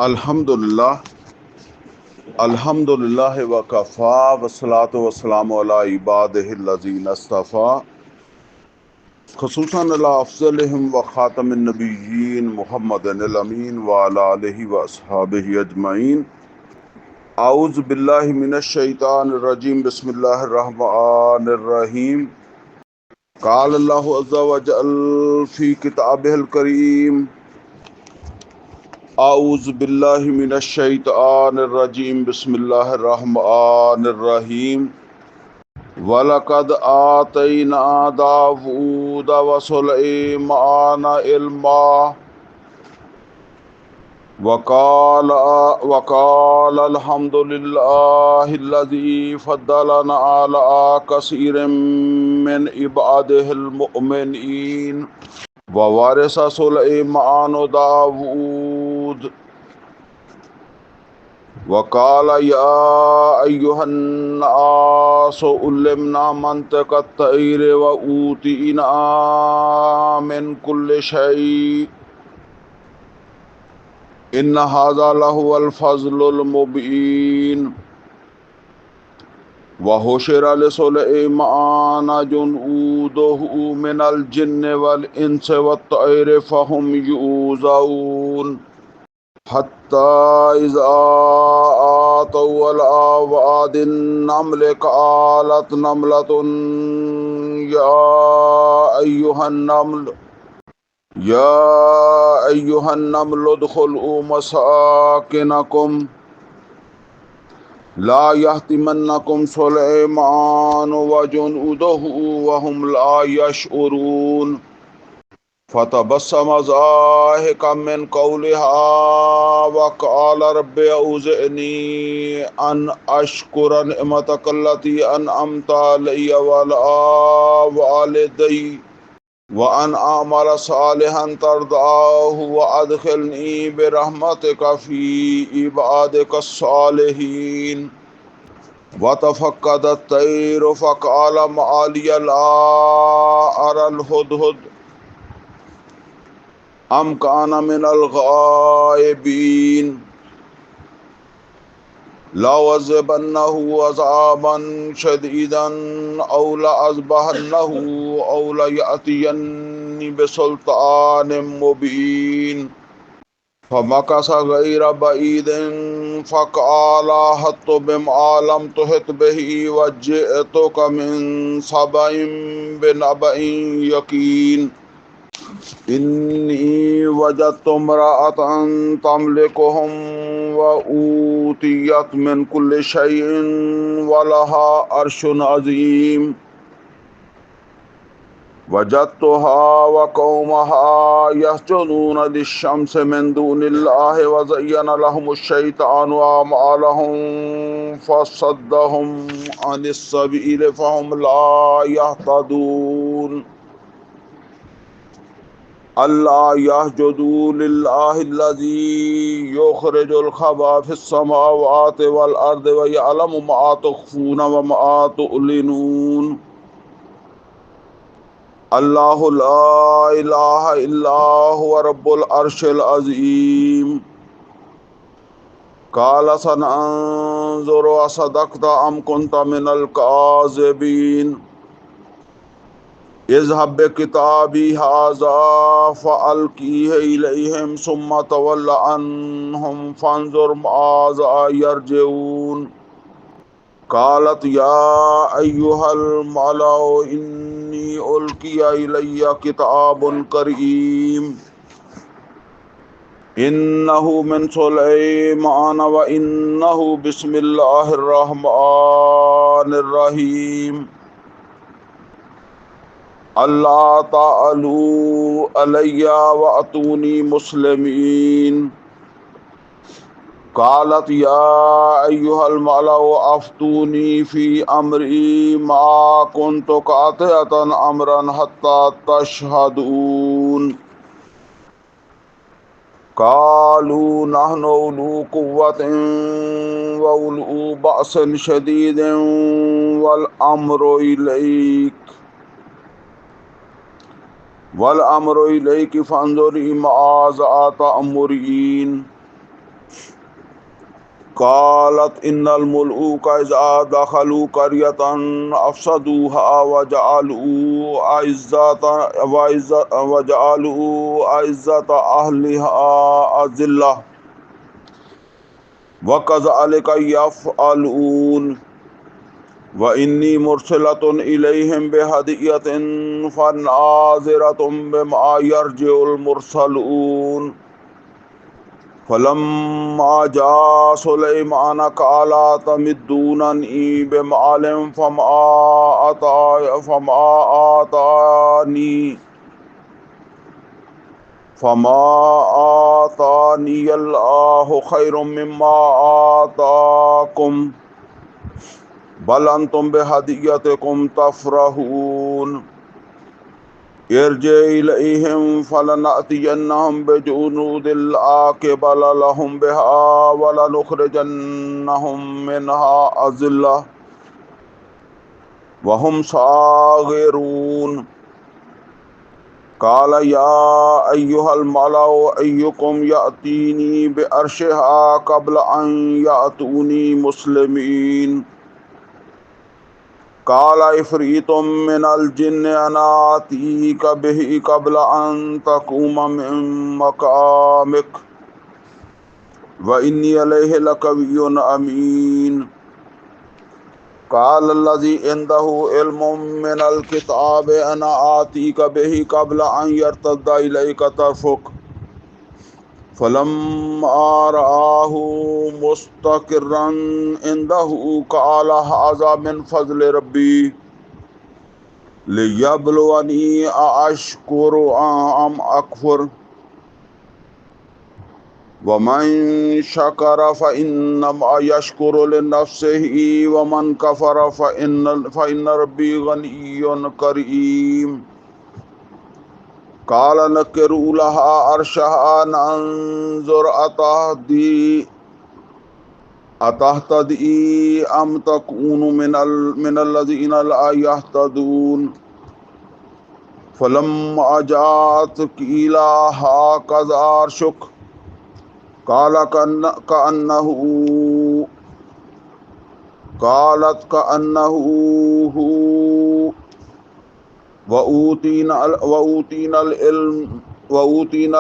الحمدللہ الحمدللہ وکفا والصلاة والسلام علی عبادہ الذین اصطفیٰ خصوصاً علی افضلہم وخاتم النبیین محمد الامین وعلی آلہ واصحابہ اجمعین. اعوذ باللہ من الشیطان الرجیم. بسم اللہ الرحمن الرحیم. قال اللہ عز وجل فی کتابہ الکریم اعوذ باللہ من الشیطان الرجیم. بسم اللہ الرحمن الرحیم. وَلَقَدْ آتَيْنَا دَاوُودَ وَسُلَيْمَانَ عِلْمًا وَقَالَ الْحَمْدُ لِلَّهِ الَّذِي فَضَّلَنَا عَلَىٰ كَثِيرٍ مِّنْ عِبَادِهِ الْمُؤْمِنِينَ. وَوَرِثَ سُلَيْمَانُ دَاوُودَ وقال يا أيها الناس علمنا منطق الطير وأوتينا من كل شيء إن هذا لهو الفضل المبين. وحشر لسليمان جنوده من الجن والإنس والطير فهم يوزعون حتى إذا آتوا على وعد النمل قالت نملة يا أيها النمل ادخلوا مساكنكم لا يهتمنكم سليمان وجنوده وهم لا يشعرون. فتبسم ضاحكا من قولها وقال رب أوزعني أن أشكر نعمتك التي أنعمت علي وعلى والدي وأن أعمل صالحا ترضاه وأدخلني برحمتك في عبادك الصالحين. وتفقد الطير فقال معالي لا أرى الهدهد أم كان من الغائبين لأعذبنه عذابا شديدا أو لأذبحنه أو ليأتيني بسلطان مبين. فمكث غير بعيد فقال أحطت بما لم تحط به وجئتك من سبأ بنبأ يقين. إني وجدت امرأة تملكهم وأوتيت من كل شيء ولها عرش عظيم. وجدتها وقومها يسجدون للشمس من دون الله وزين لهم الشيطان أعمالهم فصدهم عن السبيل فهم لا يهتدون. ألا يسجدوا لله الذي يخرج الخبأ في السماوات والأرض ويعلم ما تخفون وما تعلنون. الله لا إله إلا هو رب العرش العظيم. قال سننظر أصدقت أم كنت من الكاذبين. اذهب بكتابي هذا فألقيه إليهم ثم تول عنهم فانظر ماذا يرجعون. قالت يا أيها الملأ إني ألقي إلي كتاب كريم إنه من سليمان وإنه بسم الله الرحمن الرحيم. اللہ تعالوا علی واتونی مسلمین. قالت یا ایہا الملأ افتونی فی امری ما کنت قاطعۃ امرا حتی تشہدون. قالوا نحن اولو قوة واولو بأس شدید والامر الیک فانظری ماذا تأمرین. قالت ان الملوک اذا دخلوا قرية افسدوها وجعلوا عزة اهلها اذلة وكذلك يفعلون وإني مرسلة إليهم بهدية فناظرة بما يرجع المرسلون فلما جاء سليمان قال تمدونني بمال فما آتاني الله خير مما آتاكم بل انتم بهديتكم تفرحون ارجع إليهم فلنأتينهم بجنود لا قبل لهم بها ولنخرجنهم منها أذلة وهم صاغرون قال يا أيها الملأ أيكم يأتيني بعرشها قبل أن يأتوني مسلمين قال عفريت من الجن أنا آتيك به قبل أن تقوم من مقامك وإني عليه لقوي أمين قال الذي عنده علم من الكتاب أنا آتيك به قبل أن يرتد إليك طرفك فلما رآه مستقرا عنده قال هذا من فضل ربي ليبلوني أأشكر أم أكفر ومن شكر فإنما يشكر لنفسه ومن كفر فإن ربي غني كريم قال نكروا لها عرشها ننظر أتهتدي أم تكون من الذين لا يهتدون فلما جاءت قيل هكذا عرشك قالت كأنه هو وأوتينا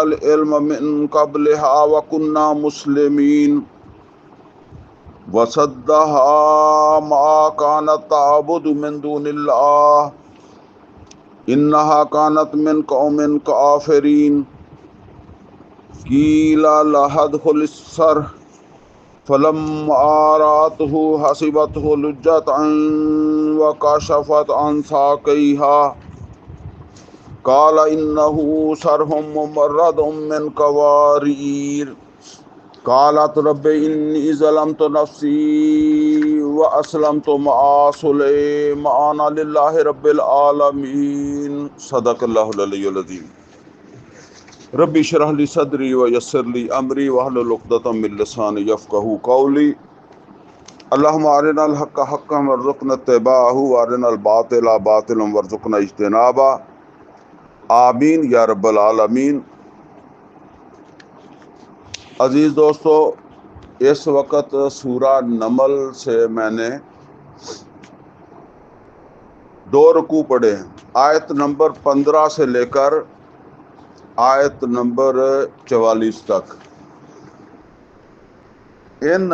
العلم من قبلها وكنا مسلمين وصدها ما كانت تعبد من دون الله إنها كانت من قوم كافرين قيل لها ادخل الصرح فلما رأته حسبته لجة وكشفت عن ساقيها قال إنه صرح ممرد من قوارير قالت رب إني ظلمت نفسي وأسلمت مع سليمان لله رب العالمين صدق الله العلي العظيم ربی اشرح لی صدری ویسر لی امری واحلل عقدۃ من لسانی یفقہوا قولی اللہم ارنا الحق حقا وارزقنا اتباعہ وارنا الباطل باطلا وارزقنا اجتنابہ آمین یا رب العالمین۔ عزیز دوستو، اس وقت سورہ نمل سے میں نے 2 رکوع پڑھے ہیں، آیت نمبر 15 سے لے کر آیت نمبر 44 تک۔ ان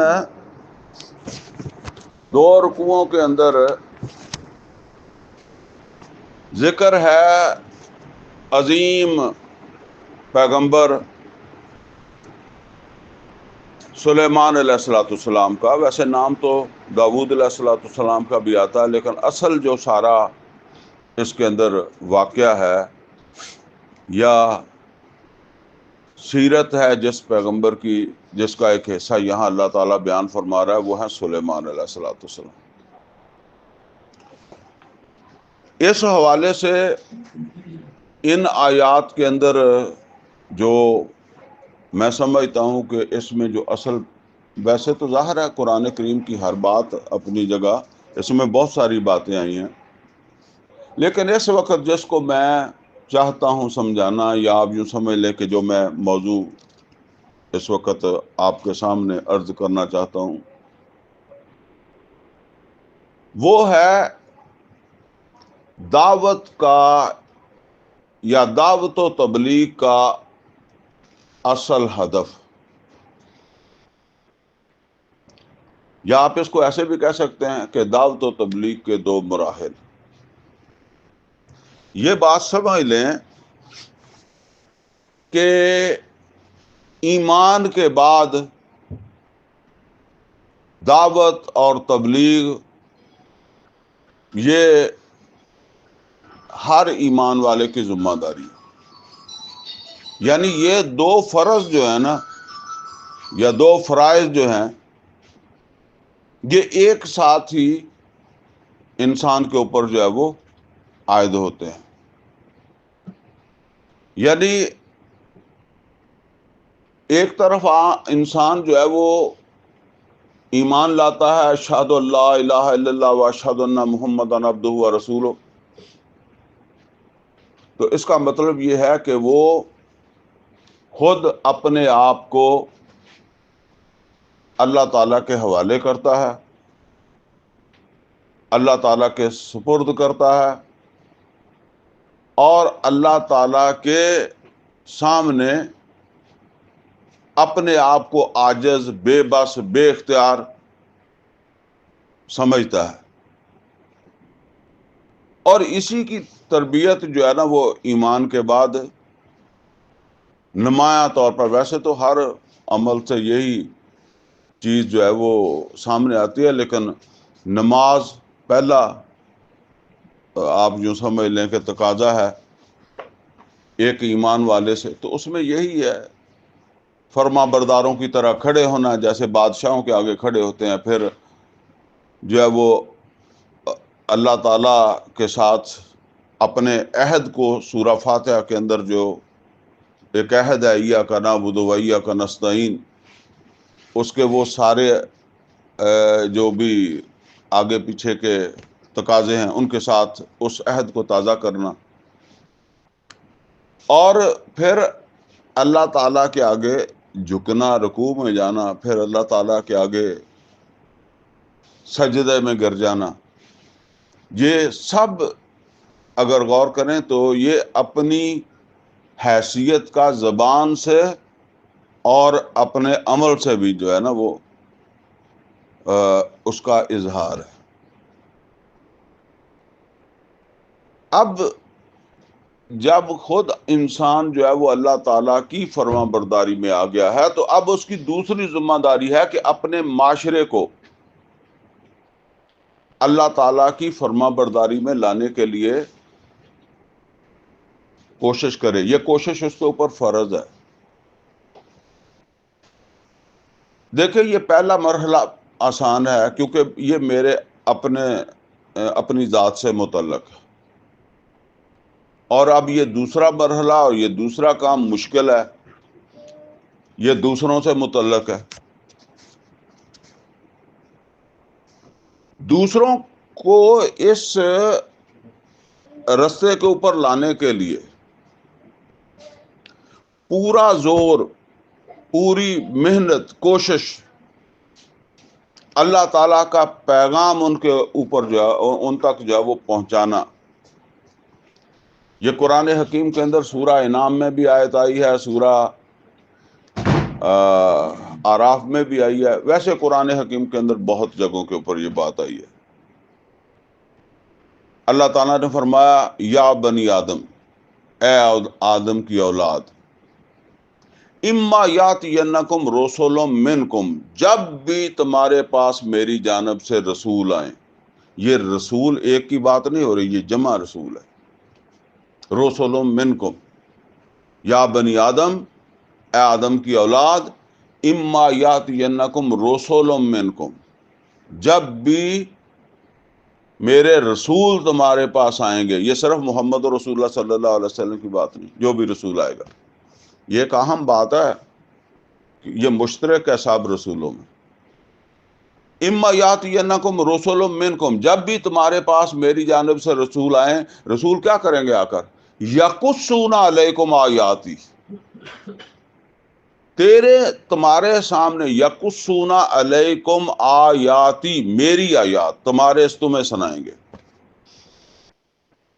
2 رکوعوں کے اندر ذکر ہے عظیم پیغمبر سلیمان علیہ السلام کا۔ ویسے نام تو داود علیہ السلام کا بھی آتا ہے، لیکن اصل جو سارا اس کے اندر واقعہ ہے یا سیرت ہے جس پیغمبر کی، جس کا ایک حصہ یہاں اللہ تعالیٰ بیان فرما رہا ہے، وہ ہے سلیمان علیہ السلام۔ اس حوالے سے ان آیات کے اندر جو میں سمجھتا ہوں کہ اس میں جو اصل، ویسے تو ظاہر ہے قرآن کریم کی ہر بات اپنی جگہ، اس میں بہت ساری باتیں آئی ہیں، لیکن اس وقت جس کو میں چاہتا ہوں سمجھانا، یا آپ یوں سمجھ لیں کہ جو میں موضوع اس وقت آپ کے سامنے عرض کرنا چاہتا ہوں وہ ہے دعوت کا یا دعوت و تبلیغ کا اصل ہدف، یا آپ اس کو ایسے بھی کہہ سکتے ہیں کہ دعوت و تبلیغ کے دو مراحل۔ یہ بات سمجھ لیں کہ ایمان کے بعد دعوت اور تبلیغ یہ ہر ایمان والے کی ذمہ داری ہے، یعنی یہ دو فرض جو ہیں نا، یا دو فرائض جو ہیں، یہ ایک ساتھ ہی انسان کے اوپر جو ہے وہ عائد ہوتے ہیں۔ یعنی ایک طرف انسان جو ہے وہ ایمان لاتا ہے، اشہد ان لا الہ الا اللہ و اشہد ان محمدًا عبدہ و رسولہ، تو اس کا مطلب یہ ہے کہ وہ خود اپنے آپ کو اللہ تعالیٰ کے حوالے کرتا ہے، اللہ تعالیٰ کے سپرد کرتا ہے، اور اللہ تعالیٰ کے سامنے اپنے آپ کو عاجز، بے بس، بے اختیار سمجھتا ہے، اور اسی کی تربیت جو ہے نا وہ ایمان کے بعد نمایاں طور پر، ویسے تو ہر عمل سے یہی چیز جو ہے وہ سامنے آتی ہے، لیکن نماز پہلا آپ یوں سمجھ لیں کہ تقاضا ہے ایک ایمان والے سے، تو اس میں یہی ہے فرما برداروں کی طرح کھڑے ہونا، جیسے بادشاہوں کے آگے کھڑے ہوتے ہیں، پھر جو ہے وہ اللہ تعالیٰ کے ساتھ اپنے عہد کو، سورہ فاتحہ کے اندر جو ایک عہد ہے، ایاک نعبد و ایاک نستعین، اس کے وہ سارے جو بھی آگے پیچھے کے تقاضے ہیں ان کے ساتھ اس عہد کو تازہ کرنا، اور پھر اللہ تعالیٰ کے آگے جھکنا، رکوع میں جانا، پھر اللہ تعالیٰ کے آگے سجدے میں گر جانا، یہ سب اگر غور کریں تو یہ اپنی حیثیت کا زبان سے اور اپنے عمل سے بھی جو ہے نا وہ اس کا اظہار ہے۔ اب جب خود انسان جو ہے وہ اللہ تعالیٰ کی فرما برداری میں آ گیا ہے، تو اب اس کی دوسری ذمہ داری ہے کہ اپنے معاشرے کو اللہ تعالیٰ کی فرما برداری میں لانے کے لیے کوشش کرے۔ یہ کوشش اس کے اوپر فرض ہے۔ دیکھیں یہ پہلا مرحلہ آسان ہے کیونکہ یہ میرے اپنی ذات سے متعلق ہے، اور اب یہ دوسرا مرحلہ اور یہ دوسرا کام مشکل ہے، یہ دوسروں سے متعلق ہے۔ دوسروں کو اس رستے کے اوپر لانے کے لیے پورا زور، پوری محنت، کوشش، اللہ تعالیٰ کا پیغام ان کے اوپر جو ہے، ان تک جو ہے وہ پہنچانا۔ یہ قرآن حکیم کے اندر سورہ انعام میں بھی آیت آئی ہے، سورہ آراف میں بھی آئی ہے، ویسے قرآن حکیم کے اندر بہت جگہوں کے اوپر یہ بات آئی ہے۔ اللہ تعالیٰ نے فرمایا یا بنی آدم، اے آدم کی اولاد، اما یاتینکم رسول منکم، جب بھی تمہارے پاس میری جانب سے رسول آئیں، یہ رسول ایک کی بات نہیں ہو رہی، یہ جمع رسول ہے، رسول منکم، یا بنی آدم، اے آدم کی اولاد، اما یاتینکم رسول منکم، جب بھی میرے رسول تمہارے پاس آئیں گے، یہ صرف محمد رسول اللہ صلی اللہ علیہ وسلم کی بات نہیں، جو بھی رسول آئے گا، یہ ایک اہم بات ہے، یہ مشترک ہے سب رسولوں میں۔ اما یاتینکم رسول منکم، جب بھی تمہارے پاس میری جانب سے رسول آئیں، رسول کیا کریں گے آ کر؟ یقصون علیکم آیاتی، تمہارے سامنے یقصونا علیکم آیاتی، میری آیات تمہیں سنائیں گے،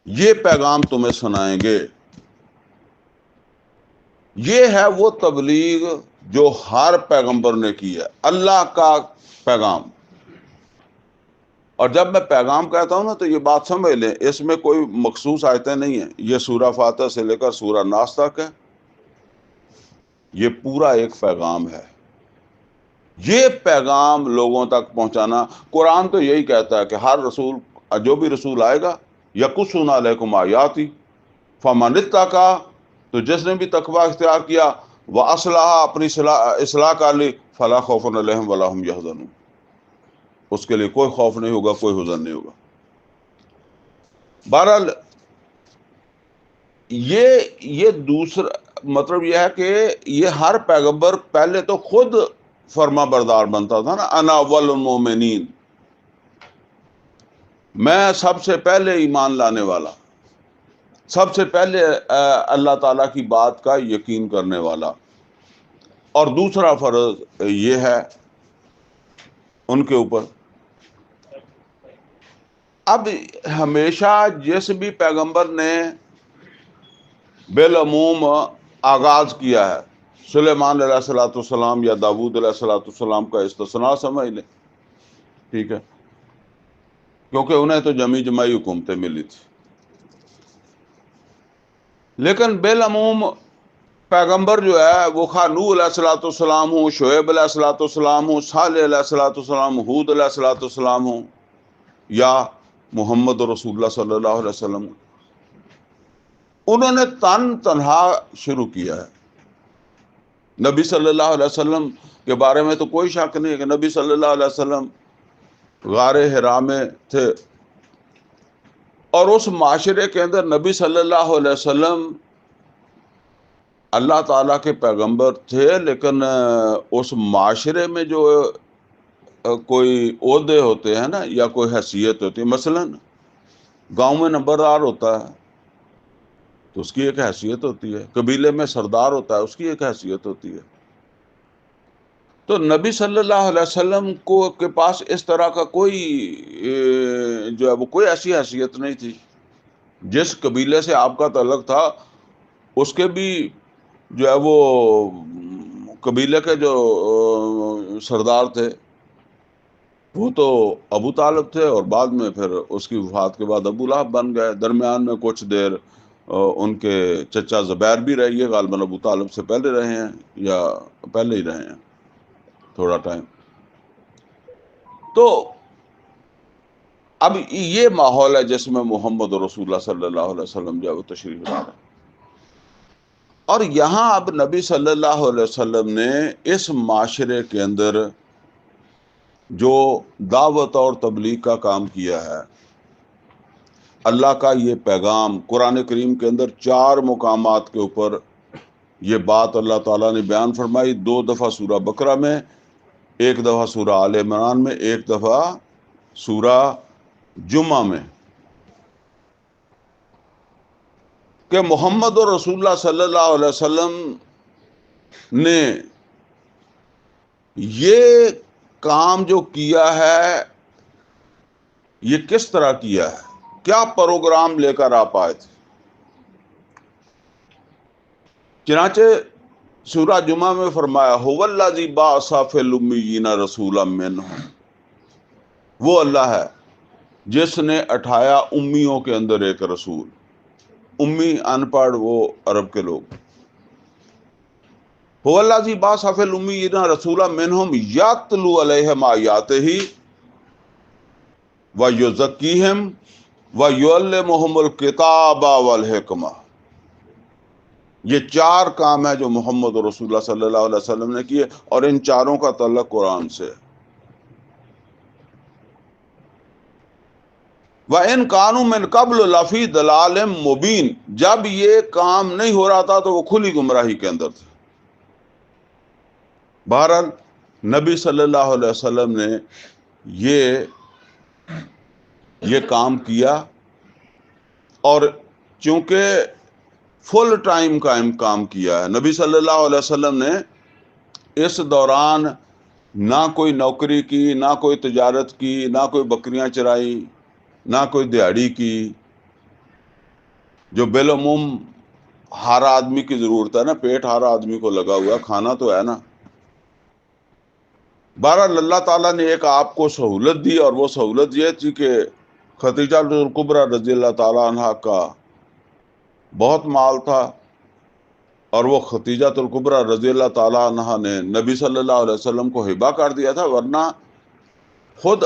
یہ پیغام تمہیں سنائیں گے۔ یہ ہے وہ تبلیغ جو ہر پیغمبر نے کی ہے، اللہ کا پیغام۔ اور جب میں پیغام کہتا ہوں نا تو یہ بات سمجھ لیں، اس میں کوئی مخصوص آیتیں نہیں ہیں، یہ سورہ فاتحہ سے لے کر سورہ ناس تک ہے، یہ پورا ایک پیغام ہے۔ یہ پیغام لوگوں تک پہنچانا، قرآن تو یہی کہتا ہے کہ ہر رسول، جو بھی رسول آئے گا، یقصون علیکم آیاتی فمن اتقی، تو جس نے بھی تقوی اختیار کیا، واصلح، اپنی اصلاح کر لی، فلا خوف علیہم ولا هم یحزنون، اس کے لیے کوئی خوف نہیں ہوگا، کوئی حزن نہیں ہوگا۔ بہرحال یہ دوسرا مطلب یہ ہے کہ یہ ہر پیغمبر پہلے تو خود فرما بردار بنتا تھا نا، انا اول المؤمنین، میں سب سے پہلے ایمان لانے والا، سب سے پہلے اللہ تعالیٰ کی بات کا یقین کرنے والا۔ اور دوسرا فرض یہ ہے ان کے اوپر، اب ہمیشہ جس بھی پیغمبر نے بالعموم آغاز کیا ہے، سلیمان علیہ الصلوۃ والسلام یا داؤد علیہ الصلوۃ والسلام کا استثناء سمجھ لیں، ٹھیک ہے، کیونکہ انہیں تو جماعی حکومتیں ملی تھی، لیکن بالعموم پیغمبر جو ہے وہ خواہ نوح علیہ الصلوۃ والسلام ہوں، شعیب علیہ الصلوۃ والسلام ہوں، صالح علیہ الصلوۃ والسلام، ہود علیہ الصلوۃ والسلام ہوں، یا محمد رسول اللہ صلی اللہ علیہ وسلم، انہوں نے تنہا شروع کیا ہے۔ نبی صلی اللہ علیہ وسلم کے بارے میں تو کوئی شک نہیں ہے کہ نبی صلی اللہ علیہ وسلم غار حرا میں تھے، اور اس معاشرے کے اندر نبی صلی اللہ علیہ وسلم اللہ تعالیٰ کے پیغمبر تھے، لیکن اس معاشرے میں جو کوئی عہدے ہوتے ہیں نا، یا کوئی حیثیت ہوتی ہے، مثلا گاؤں میں نمبردار ہوتا ہے تو اس کی ایک حیثیت ہوتی ہے، قبیلے میں سردار ہوتا ہے، اس کی ایک حیثیت ہوتی ہے۔ تو نبی صلی اللہ علیہ وسلم کے پاس اس طرح کا کوئی جو ہے وہ کوئی ایسی حیثیت نہیں تھی۔ جس قبیلے سے آپ کا تعلق تھا، اس کے بھی جو ہے وہ قبیلے کے جو سردار تھے وہ تو ابو طالب تھے، اور بعد میں پھر اس کی وفات کے بعد ابو لہب بن گئے۔ درمیان میں کچھ دیر ان کے چچا زبیر بھی رہیے، غالباً ابو طالب سے پہلے رہے ہیں یا پہلے ہی رہے ہیں تھوڑا ٹائم۔ تو اب یہ ماحول ہے جس میں محمد رسول اللہ صلی اللہ علیہ وسلم جو ہے وہ تشریف لا رہے ہیں، اور یہاں اب نبی صلی اللہ علیہ وسلم نے اس معاشرے کے اندر جو دعوت اور تبلیغ کا کام کیا ہے، اللہ کا یہ پیغام قرآن کریم کے اندر 4 مقامات کے اوپر یہ بات اللہ تعالیٰ نے بیان فرمائی، 2 دفعہ سورہ بقرہ میں، 1 دفعہ سورہ آل عمران میں، 1 دفعہ سورہ جمعہ میں، کہ محمد رسول اللہ صلی اللہ علیہ وسلم نے یہ کام جو کیا ہے یہ کس طرح کیا ہے، کیا پروگرام لے کر آپ آئے تھے۔ چنانچہ سورہ جمعہ میں فرمایا هو الذی بعث فی الامیین رسولا منہم، وہ اللہ ہے جس نے اٹھایا امیوں کے اندر ایک رسول۔ امی ان پڑھ وہ عرب کے لوگ۔ هو الذی بعث فی الامیین رسولا منہم یتلو علیہم آیاتہ ویزکیہم ویعلمہم الکتاب والحکمہ۔ یہ 4 کام ہے جو محمد رسول اللہ صلی اللہ علیہ وسلم نے کیے، اور ان 4 کا تعلق قرآن سے۔ وَإِن كَانُوا مِن قَبْلُ لَفِي ضَلَالٍ مُبِينٍ، جب یہ کام نہیں ہو رہا تھا تو وہ کھلی گمراہی کے اندر تھے۔ بہرحال نبی صلی اللہ علیہ وسلم نے یہ کام کیا، اور چونکہ فل ٹائم کا کام کیا ہے، نبی صلی اللہ علیہ وسلم نے اس دوران نہ کوئی نوکری کی، نہ کوئی تجارت کی، نہ کوئی بکریاں چرائی، نہ کوئی دیہڑی کی، جو بالعموم ہر آدمی کی ضرورت ہے نا، پیٹ ہر آدمی کو لگا ہوا، کھانا تو ہے نا۔ بہرحال اللہ تعالیٰ نے ایک آپ کو سہولت دی، اور وہ سہولت یہ تھی کہ خدیجہ الکبریٰ رضی اللہ تعالیٰ عنہ کا بہت مال تھا، اور وہ خدیجہ الکبریٰ رضی اللہ تعالیٰ عنہ نے نبی صلی اللہ علیہ وسلم کو ہبہ کر دیا تھا، ورنہ خود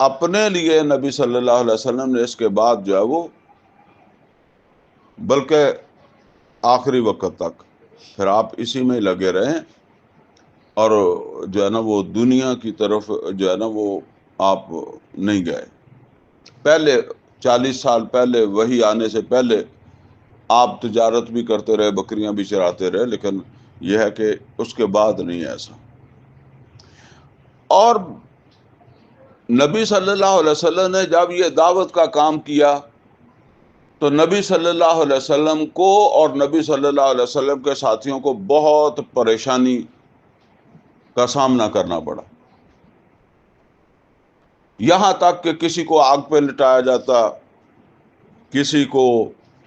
اپنے لیے نبی صلی اللہ علیہ وسلم نے اس کے بعد جو ہے وہ، بلکہ آخری وقت تک پھر آپ اسی میں لگے رہیں، اور جو ہے نا وہ دنیا کی طرف جو ہے نا وہ آپ نہیں گئے۔ پہلے 40 سال پہلے، وحی آنے سے پہلے، آپ تجارت بھی کرتے رہے، بکریاں بھی چراتے رہے، لیکن یہ ہے کہ اس کے بعد نہیں ایسا۔ اور نبی صلی اللہ علیہ وسلم نے جب یہ دعوت کا کام کیا تو نبی صلی اللہ علیہ وسلم کو اور نبی صلی اللہ علیہ وسلم کے ساتھیوں کو بہت پریشانی کا سامنا کرنا پڑا، یہاں تک کہ کسی کو آگ پہ لٹایا جاتا، کسی کو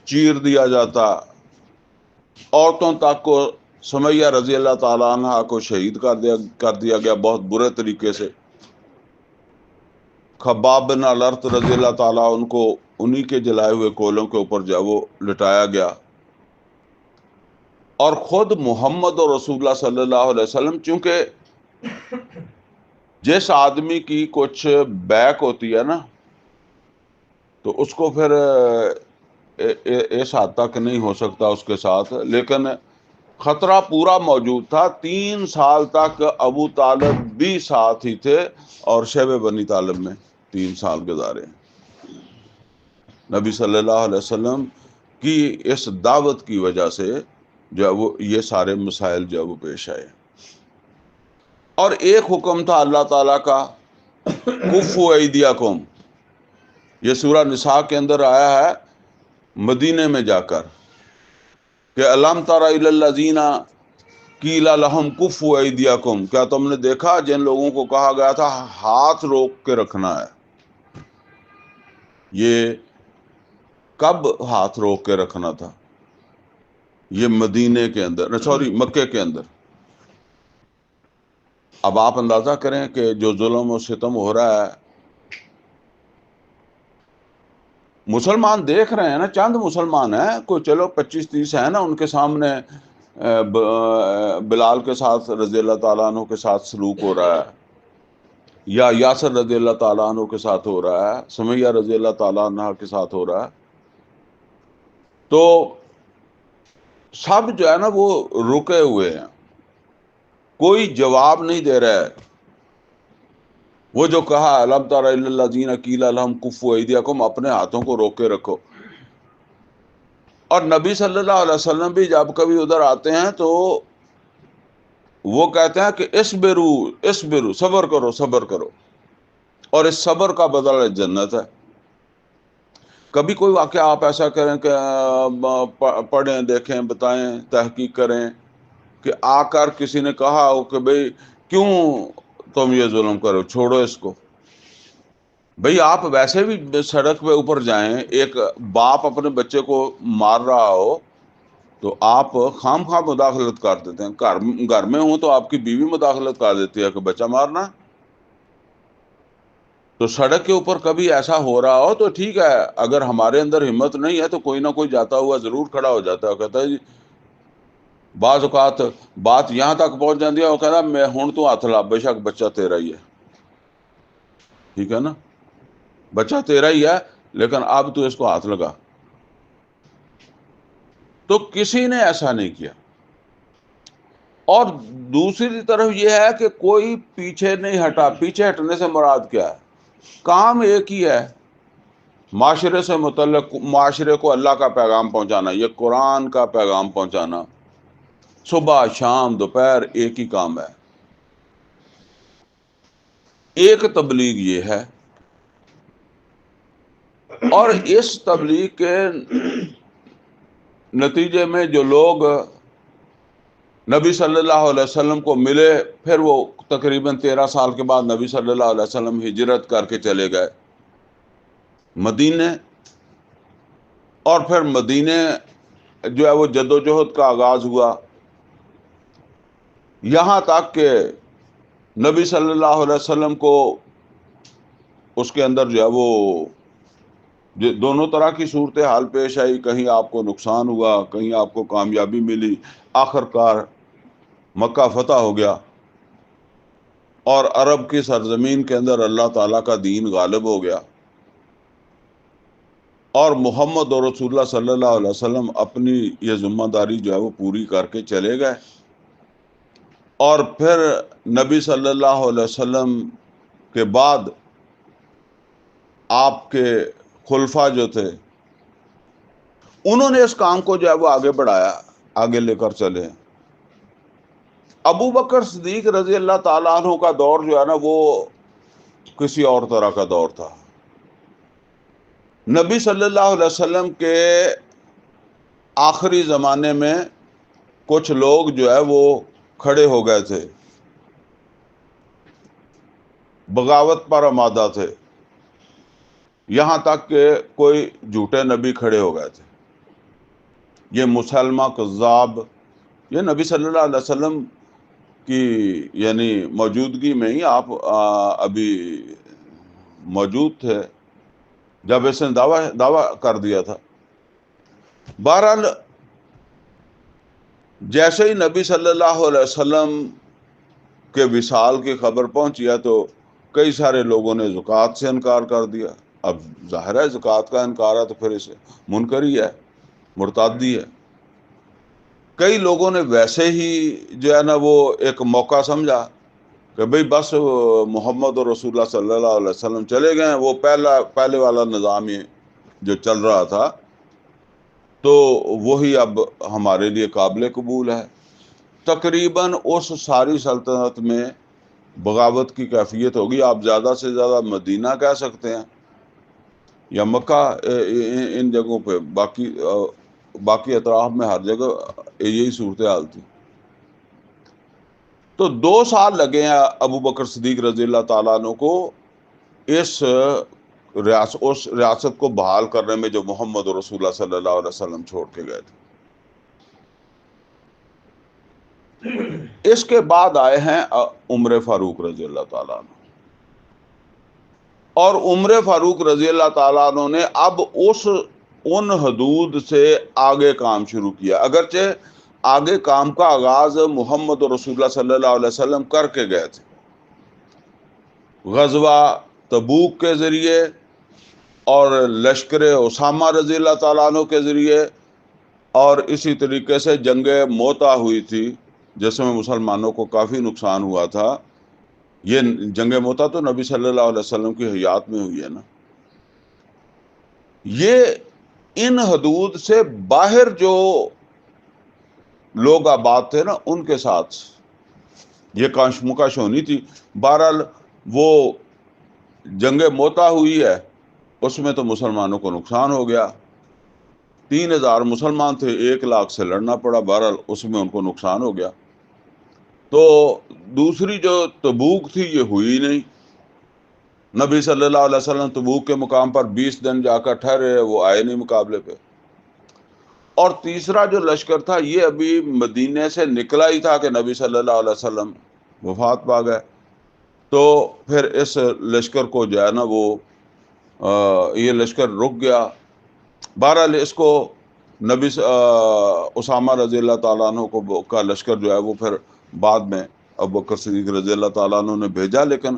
چیر دیا جاتا، عورتوں تک کو سمیہ رضی اللہ تعالیٰ عنہ کو شہید کر دیا گیا بہت برے طریقے سے۔ خباب بن الارت رضی اللہ تعالیٰ ان کو انہی کے جلائے ہوئے کولوں کے اوپر جو وہ لٹایا گیا۔ اور خود محمد اور رسول اللہ صلی اللہ علیہ وسلم، چونکہ جس آدمی کی کچھ بیک ہوتی ہے نا تو اس کو پھر اس حد تک نہیں ہو سکتا اس کے ساتھ، لیکن خطرہ پورا موجود تھا۔ 3 سال تک ابو طالب بھی ساتھ ہی تھے، اور شیب بنی طالب میں 3 سال گزارے۔ نبی صلی اللہ علیہ وسلم کی اس دعوت کی وجہ سے جو ہے وہ یہ سارے مسائل جو ہے وہ پیش آئے۔ اور ایک حکم تھا اللہ تعالیٰ کا، کفوا ایدیکم، یہ سورہ نساء کے اندر آیا ہے مدینے میں جا کر کہ الم تر الی الذین قیل لہم کفوا ایدیکم، کیا تم نے دیکھا جن لوگوں کو کہا گیا تھا ہاتھ روک کے رکھنا ہے۔ یہ کب ہاتھ روک کے رکھنا تھا؟ یہ مدینے کے اندر، سوری مکے کے اندر۔ اب آپ اندازہ کریں کہ جو ظلم و ستم ہو رہا ہے، مسلمان دیکھ رہے ہیں نا، چند مسلمان ہیں، کوئی چلو 25-30 ہیں نا، ان کے سامنے بلال کے ساتھ رضی اللہ تعالیٰ عنہ کے ساتھ سلوک ہو رہا ہے، یا یاسر رضی اللہ تعالیٰ عنہ کے ساتھ ہو رہا ہے، سمیہ رضی اللہ تعالیٰ عنہ کے ساتھ ہو رہا ہے، تو سب جو ہے نا وہ رکے ہوئے ہیں، کوئی جواب نہیں دے رہا ہے۔ وہ جو کہا الم تر الی الذین قیل لہم کفوا ایدیکم، اپنے ہاتھوں کو روک کے رکھو۔ اور نبی صلی اللہ علیہ وسلم بھی جب کبھی ادھر آتے ہیں تو وہ کہتے ہیں کہ اسبرو، صبر کرو، صبر کرو، اور اس صبر کا بدلہ جنت ہے۔ کبھی کوئی واقعہ آپ ایسا کریں کہ پڑھیں، دیکھیں، بتائیں، تحقیق کریں کہ آ کر کسی نے کہا ہو کہ بھئی کیوں تم یہ ظلم کرو، چھوڑو اس کو۔ بھئی آپ ویسے بھی سڑک پہ اوپر جائیں، ایک باپ اپنے بچے کو مار رہا ہو تو آپ خام خواہ مداخلت کر دیتے ہیں، گھر میں ہوں تو آپ کی بیوی مداخلت کر دیتی ہے کہ بچہ مارنا۔ تو سڑک کے اوپر کبھی ایسا ہو رہا ہو تو ٹھیک ہے، اگر ہمارے اندر ہمت نہیں ہے تو کوئی نہ کوئی جاتا ہوا ضرور کھڑا ہو جاتا ہے، کہتا ہے جی، بعض اوقات بات یہاں تک پہنچ جاتی ہے، وہ کہتا ہے میں ہوں تو ہاتھ لا، بے شک بچہ تیرا ہی ہے، ٹھیک ہے نا، بچہ تیرا ہی ہے لیکن اب تو اس کو ہاتھ لگا۔ تو کسی نے ایسا نہیں کیا۔ اور دوسری طرف یہ ہے کہ کوئی پیچھے نہیں ہٹا۔ پیچھے ہٹنے سے مراد کیا ہے؟ کام ایک ہی ہے، معاشرے سے متعلق، معاشرے کو اللہ کا پیغام پہنچانا، یہ قرآن کا پیغام پہنچانا، صبح شام دوپہر ایک ہی کام ہے۔ ایک تبلیغ یہ ہے، اور اس تبلیغ کے نتیجے میں جو لوگ نبی صلی اللہ علیہ وسلم کو ملے، پھر وہ تقریباً 13 سال کے بعد نبی صلی اللہ علیہ وسلم ہجرت کر کے چلے گئے مدینے، اور پھر مدینے جو ہے وہ جدوجہد کا آغاز ہوا، یہاں تک کہ نبی صلی اللہ علیہ وسلم کو اس کے اندر جو ہے وہ دونوں طرح کی صورتحال پیش آئی، کہیں آپ کو نقصان ہوا، کہیں آپ کو کامیابی ملی، آخر کار مکہ فتح ہو گیا اور عرب کی سرزمین کے اندر اللہ تعالیٰ کا دین غالب ہو گیا، اور محمد اور رسول اللہ صلی اللہ علیہ وسلم اپنی یہ ذمہ داری جو ہے وہ پوری کر کے چلے گئے، اور پھر نبی صلی اللہ علیہ وسلم کے بعد آپ کے خلفاء جو تھے انہوں نے اس کام کو جو ہے وہ آگے بڑھایا، آگے لے کر چلے۔ ابو بکر صدیق رضی اللہ تعالیٰ عنہ کا دور جو ہے نا وہ کسی اور طرح کا دور تھا۔ نبی صلی اللہ علیہ وسلم کے آخری زمانے میں کچھ لوگ جو ہے وہ کھڑے ہو گئے تھے، بغاوت پر آمادہ تھے، یہاں تک کہ کوئی جھوٹے نبی کھڑے ہو گئے تھے۔ یہ مسلمہ کذاب، یہ نبی صلی اللہ علیہ وسلم کی یعنی موجودگی میں ہی آپ ابھی موجود تھے جب اس نے دعویٰ کر دیا تھا۔ بہرحال جیسے ہی نبی صلی اللہ علیہ وسلم کے وصال کی خبر پہنچی ہے تو کئی سارے لوگوں نے زکوٰۃ سے انکار کر دیا۔ اب ظاہر ہے زکوٰۃ کا انکار ہے تو پھر اسے منکری ہے، مرتادی ہے۔ کئی لوگوں نے ویسے ہی جو ہے نا وہ ایک موقع سمجھا کہ بھئی بس محمد اور رسول اللہ صلی اللہ علیہ وسلم چلے گئے، وہ پہلے والا نظام ہی جو چل رہا تھا تو وہی اب ہمارے لیے قابل قبول ہے۔ تقریباً اس ساری سلطنت میں بغاوت کی کیفیت ہوگی، آپ زیادہ سے زیادہ مدینہ کہہ سکتے ہیں یا مکہ، ان جگہوں پہ، باقی اطراف میں ہر جگہ یہی صورتحال تھی۔ تو 2 سال لگے ہیں ابو بکر صدیق رضی اللہ تعالیٰ عنہ کو اس ریاست کو بحال کرنے میں جو محمد رسول اللہ صلی اللہ علیہ وسلم چھوڑ کے گئے تھے۔ اس کے بعد آئے ہیں عمر فاروق رضی اللہ تعالیٰ عنہ، اور عمر فاروق رضی اللہ تعالیٰ عنہ نے اب ان حدود سے آگے کام شروع کیا، اگرچہ آگے کام کا آغاز محمد رسول اللہ صلی اللہ علیہ وسلم کر کے گئے تھے، غزوہ تبوک کے ذریعے اور لشکر اسامہ رضی اللہ تعالیٰ عنہ کے ذریعے، اور اسی طریقے سے جنگ موتا ہوئی تھی جس میں مسلمانوں کو کافی نقصان ہوا تھا۔ یہ جنگ موتا تو نبی صلی اللہ علیہ وسلم کی حیات میں ہوئی ہے نا۔ یہ ان حدود سے باہر جو لوگ آباد تھے نا ان کے ساتھ یہ کاش مکش ہونی تھی۔ بہرحال وہ جنگ موتا ہوئی ہے، اس میں تو مسلمانوں کو نقصان ہو گیا، 3000 مسلمان تھے، 1 لاکھ سے لڑنا پڑا، بہرحال اس میں ان کو نقصان ہو گیا۔ تو دوسری جو تبوک تھی یہ ہوئی نہیں، نبی صلی اللہ علیہ وسلم تبوک کے مقام پر 20 دن جا کر ٹھہرے، وہ آئے نہیں مقابلے پہ۔ اور تیسرا جو لشکر تھا یہ ابھی مدینے سے نکلا ہی تھا کہ نبی صلی اللہ علیہ وسلم وفات پا گئے، تو پھر اس لشکر کو جو ہے نا وہ یہ لشکر رک گیا۔ بہرحال اس کو نبی اسامہ رضی اللہ تعالیٰ عنہ کا لشکر جو ہے وہ پھر بعد میں ابو بکر صدیق رضی اللہ تعالیٰ عنہ نے بھیجا، لیکن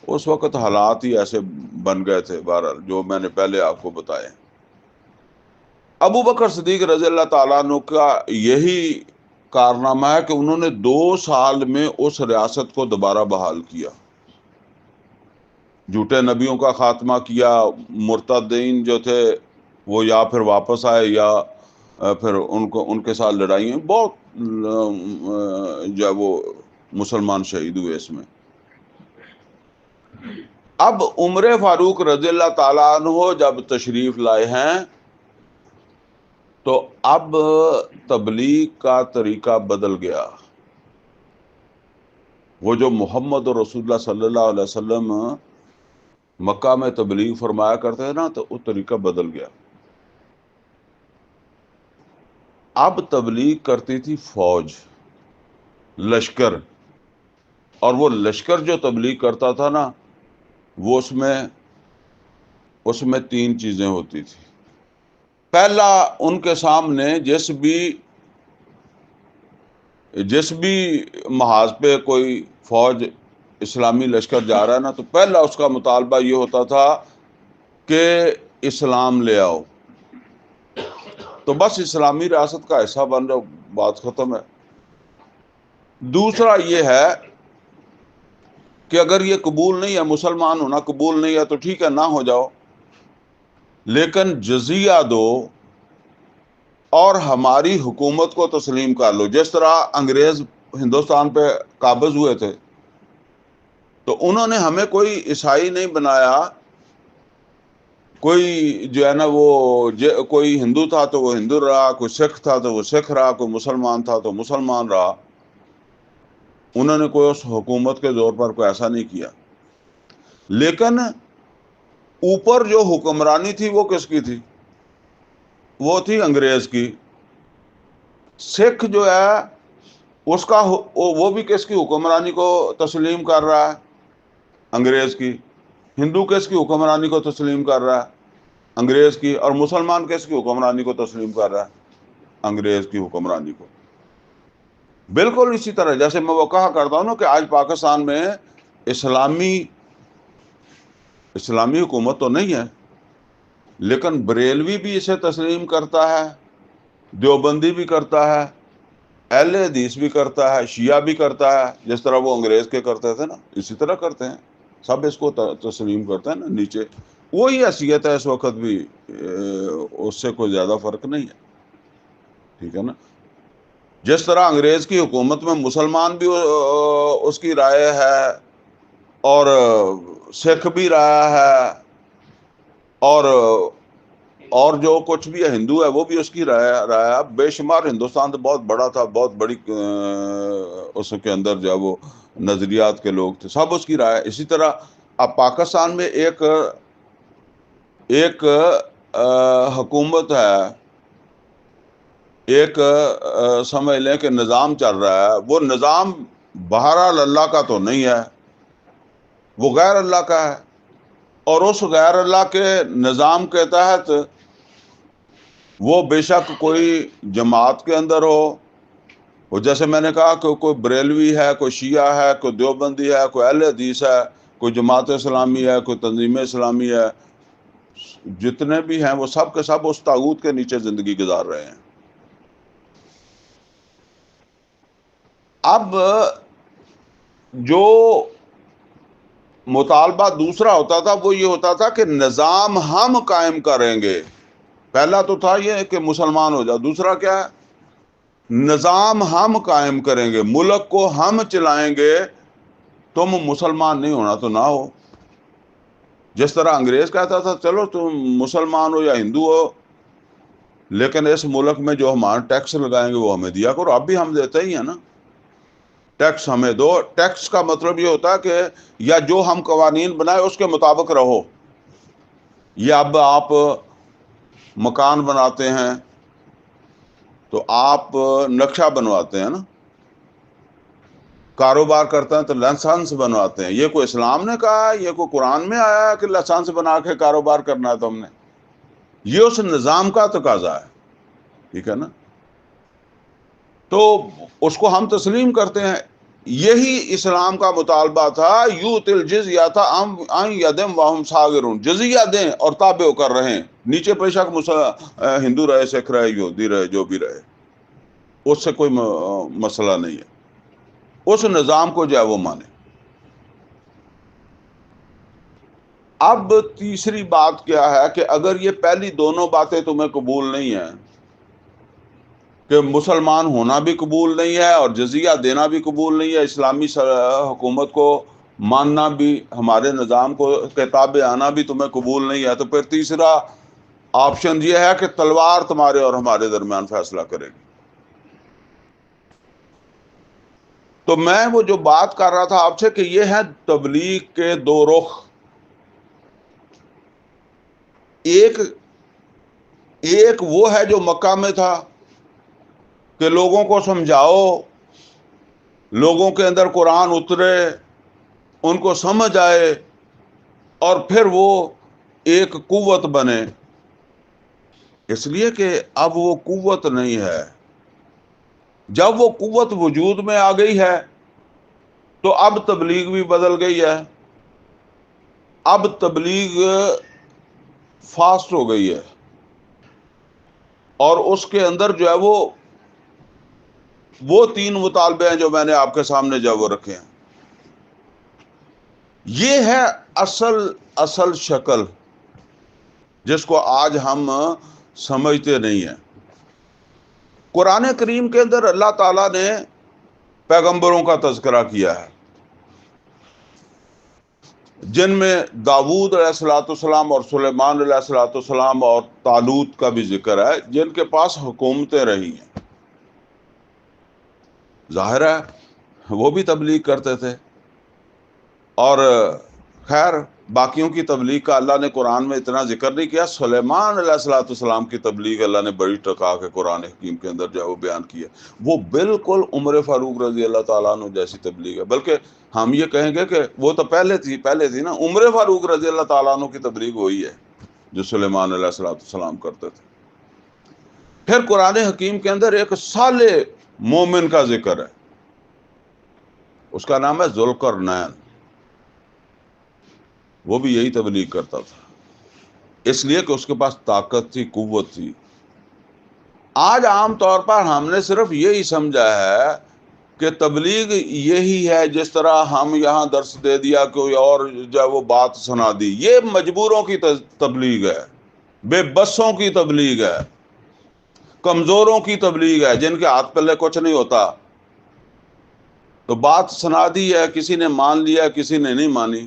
اس وقت حالات ہی ایسے بن گئے تھے بہرحال جو میں نے پہلے آپ کو بتائے۔ ابو بکر صدیق رضی اللہ تعالیٰ عنہ کا یہی کارنامہ ہے کہ انہوں نے 2 سال میں اس ریاست کو دوبارہ بحال کیا، جھوٹے نبیوں کا خاتمہ کیا، مرتدین جو تھے وہ یا پھر واپس آئے یا پھر ان کے ساتھ لڑائیاں، بہت جو ہے وہ مسلمان شہید ہوئے اس میں۔ اب عمر فاروق رضی اللہ تعالیٰ عنہ جب تشریف لائے ہیں تو اب تبلیغ کا طریقہ بدل گیا۔ وہ جو محمد رسول اللہ صلی اللہ علیہ وسلم مکہ میں تبلیغ فرمایا کرتے ہیں نا، تو وہ طریقہ بدل گیا. اب تبلیغ کرتی تھی فوج، لشکر، اور وہ لشکر جو تبلیغ کرتا تھا نا، وہ اس میں 3 چیزیں ہوتی تھی. پہلا، ان کے سامنے جس بھی محاذ پہ کوئی فوج اسلامی لشکر جا رہا ہے نا، تو پہلا اس کا مطالبہ یہ ہوتا تھا کہ اسلام لے آؤ. تو بس اسلامی ریاست کا حصہ بن جاؤ، بات ختم ہے. دوسرا یہ ہے کہ اگر یہ قبول نہیں ہے، مسلمان ہونا قبول نہیں ہے، تو ٹھیک ہے، نہ ہو جاؤ، لیکن جزیہ دو اور ہماری حکومت کو تسلیم کر لو. جس طرح انگریز ہندوستان پہ قابض ہوئے تھے، تو انہوں نے ہمیں کوئی عیسائی نہیں بنایا، کوئی جو ہے نا وہ کوئی ہندو تھا تو وہ ہندو رہا، کوئی سکھ تھا تو وہ سکھ رہا، کوئی مسلمان تھا تو مسلمان رہا. انہوں نے کوئی اس حکومت کے زور پر کوئی ایسا نہیں کیا. لیکن اوپر جو حکمرانی تھی وہ کس کی تھی؟ وہ تھی انگریز کی. سکھ جو ہے اس کا وہ بھی کس کی حکمرانی کو تسلیم کر رہا ہے؟ انگریز کی. ہندو کس کی حکمرانی کو تسلیم کر رہا ہے؟ انگریز کی. اور مسلمان کس کی حکمرانی کو تسلیم کر رہا ہے؟ انگریز کی حکمرانی کو. بالکل اسی طرح جیسے میں وہ کہا کرتا ہوں نا کہ آج پاکستان میں اسلامی حکومت تو نہیں ہے، لیکن بریلوی بھی اسے تسلیم کرتا ہے، دیوبندی بھی کرتا ہے، اہل حدیث بھی کرتا ہے، شیعہ بھی کرتا ہے. جس طرح وہ انگریز کے کرتے تھے نا، اسی طرح کرتے ہیں. سب اس کو تسلیم کرتے ہیں نا. نیچے وہی حیثیت ہے اس وقت بھی، اس سے کوئی زیادہ فرق نہیں ہے. ٹھیک ہے نا. جس طرح انگریز کی حکومت میں مسلمان بھی اس کی رائے ہے، اور سکھ بھی رائے ہے، اور جو کچھ بھی ہے ہندو ہے وہ بھی اس کی رائے ہے. بے شمار ہندوستان تو بہت بڑا تھا، بہت بڑی اس کے اندر جو ہے وہ نظریات کے لوگ تھے، سب اس کی رائے. اسی طرح اب پاکستان میں ایک حکومت ہے، ایک سمجھ لیں کہ نظام چل رہا ہے. وہ نظام بہرحال اللہ کا تو نہیں ہے، وہ غیر اللہ کا ہے. اور اس غیر اللہ کے نظام کے تحت وہ بے شک کوئی جماعت کے اندر ہو، وہ جیسے میں نے کہا کہ کوئی بریلوی ہے، کوئی شیعہ ہے، کوئی دیوبندی ہے، کوئی اہل حدیث ہے، کوئی جماعت اسلامی ہے، کوئی تنظیم اسلامی ہے، جتنے بھی ہیں وہ سب کے سب اس طاغوت کے نیچے زندگی گزار رہے ہیں. اب جو مطالبہ دوسرا ہوتا تھا وہ یہ ہوتا تھا کہ نظام ہم قائم کریں گے. پہلا تو تھا یہ کہ مسلمان ہو جاؤ. دوسرا کیا ہے؟ نظام ہم قائم کریں گے، ملک کو ہم چلائیں گے، تم مسلمان نہیں ہونا تو نہ ہو. جس طرح انگریز کہتا تھا چلو تم مسلمان ہو یا ہندو ہو، لیکن اس ملک میں جو ہمارا ٹیکس لگائیں گے وہ ہمیں دیا کرو. اب بھی ہم دیتے ہی ہیں نا، ٹیکس ہمیں دو. ٹیکس کا مطلب یہ ہوتا ہے کہ یا جو ہم قوانین بنائے اس کے مطابق رہو. یہ اب آپ مکان بناتے ہیں تو آپ نقشہ بنواتے ہیں نا، کاروبار کرتے ہیں تو لائسنس بنواتے ہیں. یہ کوئی اسلام نے کہا ہے؟ یہ کوئی قرآن میں آیا ہے کہ لائسنس بنا کے کاروبار کرنا ہے تم نے؟ یہ اس نظام کا تقاضا ہے. ٹھیک ہے نا. تو اس کو ہم تسلیم کرتے ہیں. یہی اسلام کا مطالبہ تھا. یوت الجزیہ تھا عن ید وہم صاغرون، جزیہ دیں اور تابع ہو کر رہیں. نیچے بے شک ہندو رہے، سکھ رہے، یہودی رہے، جو بھی رہے، اس سے کوئی مسئلہ نہیں ہے. اس نظام کو جو ہے وہ مانے. اب تیسری بات کیا ہے کہ اگر یہ پہلی دونوں باتیں تمہیں قبول نہیں ہیں، کہ مسلمان ہونا بھی قبول نہیں ہے اور جزیہ دینا بھی قبول نہیں ہے، اسلامی حکومت کو ماننا بھی، ہمارے نظام کو کتاب آنا بھی تمہیں قبول نہیں ہے، تو پھر تیسرا آپشن یہ ہے کہ تلوار تمہارے اور ہمارے درمیان فیصلہ کرے گی. تو میں وہ جو بات کر رہا تھا آپ سے کہ یہ ہے تبلیغ کے دو رخ. ایک وہ ہے جو مکہ میں تھا کہ لوگوں کو سمجھاؤ، لوگوں کے اندر قرآن اترے، ان کو سمجھ آئے، اور پھر وہ ایک قوت بنے. اس لیے کہ اب وہ قوت نہیں ہے. جب وہ قوت وجود میں آ گئی ہے تو اب تبلیغ بھی بدل گئی ہے. اب تبلیغ فاسٹ ہو گئی ہے، اور اس کے اندر جو ہے وہ 3 مطالبے ہیں جو میں نے آپ کے سامنے جو وہ رکھے ہیں. یہ ہے اصل شکل جس کو آج ہم سمجھتے نہیں ہیں. قرآن کریم کے اندر اللہ تعالیٰ نے پیغمبروں کا تذکرہ کیا ہے، جن میں داؤد علیہ الصلوۃ والسلام اور سلیمان علیہ الصلوۃ والسلام اور طالوت کا بھی ذکر ہے، جن کے پاس حکومتیں رہی ہیں. ظاہر ہے وہ بھی تبلیغ کرتے تھے، اور خیر باقیوں کی تبلیغ کا اللہ نے قرآن میں اتنا ذکر نہیں کیا. سلیمان علیہ الصلوۃ والسلام کی تبلیغ اللہ نے بڑی ٹکا کے قرآن حکیم کے اندر جو ہے وہ بیان کی ہے. وہ بالکل عمر فاروق رضی اللہ تعالیٰ عنہ جیسی تبلیغ ہے. بلکہ ہم یہ کہیں گے کہ وہ تو پہلے تھی نا. عمر فاروق رضی اللہ تعالیٰ عنہ کی تبلیغ وہی ہے جو سلیمان علیہ الصلوۃ والسلام کرتے تھے. پھر قرآن حکیم کے اندر ایک صالح مومن کا ذکر ہے، اس کا نام ہے ذوالقرنین. وہ بھی یہی تبلیغ کرتا تھا، اس لیے کہ اس کے پاس طاقت تھی، قوت تھی. آج عام طور پر ہم نے صرف یہی سمجھا ہے کہ تبلیغ یہی ہے، جس طرح ہم یہاں درس دے دیا کوئی اور جو ہے وہ بات سنا دی. یہ مجبوروں کی تبلیغ ہے، بے بسوں کی تبلیغ ہے، کمزوروں کی تبلیغ ہے، جن کے ہاتھ پلے کچھ نہیں ہوتا. تو بات سنا دی ہے، کسی نے مان لیا، کسی نے نہیں مانی.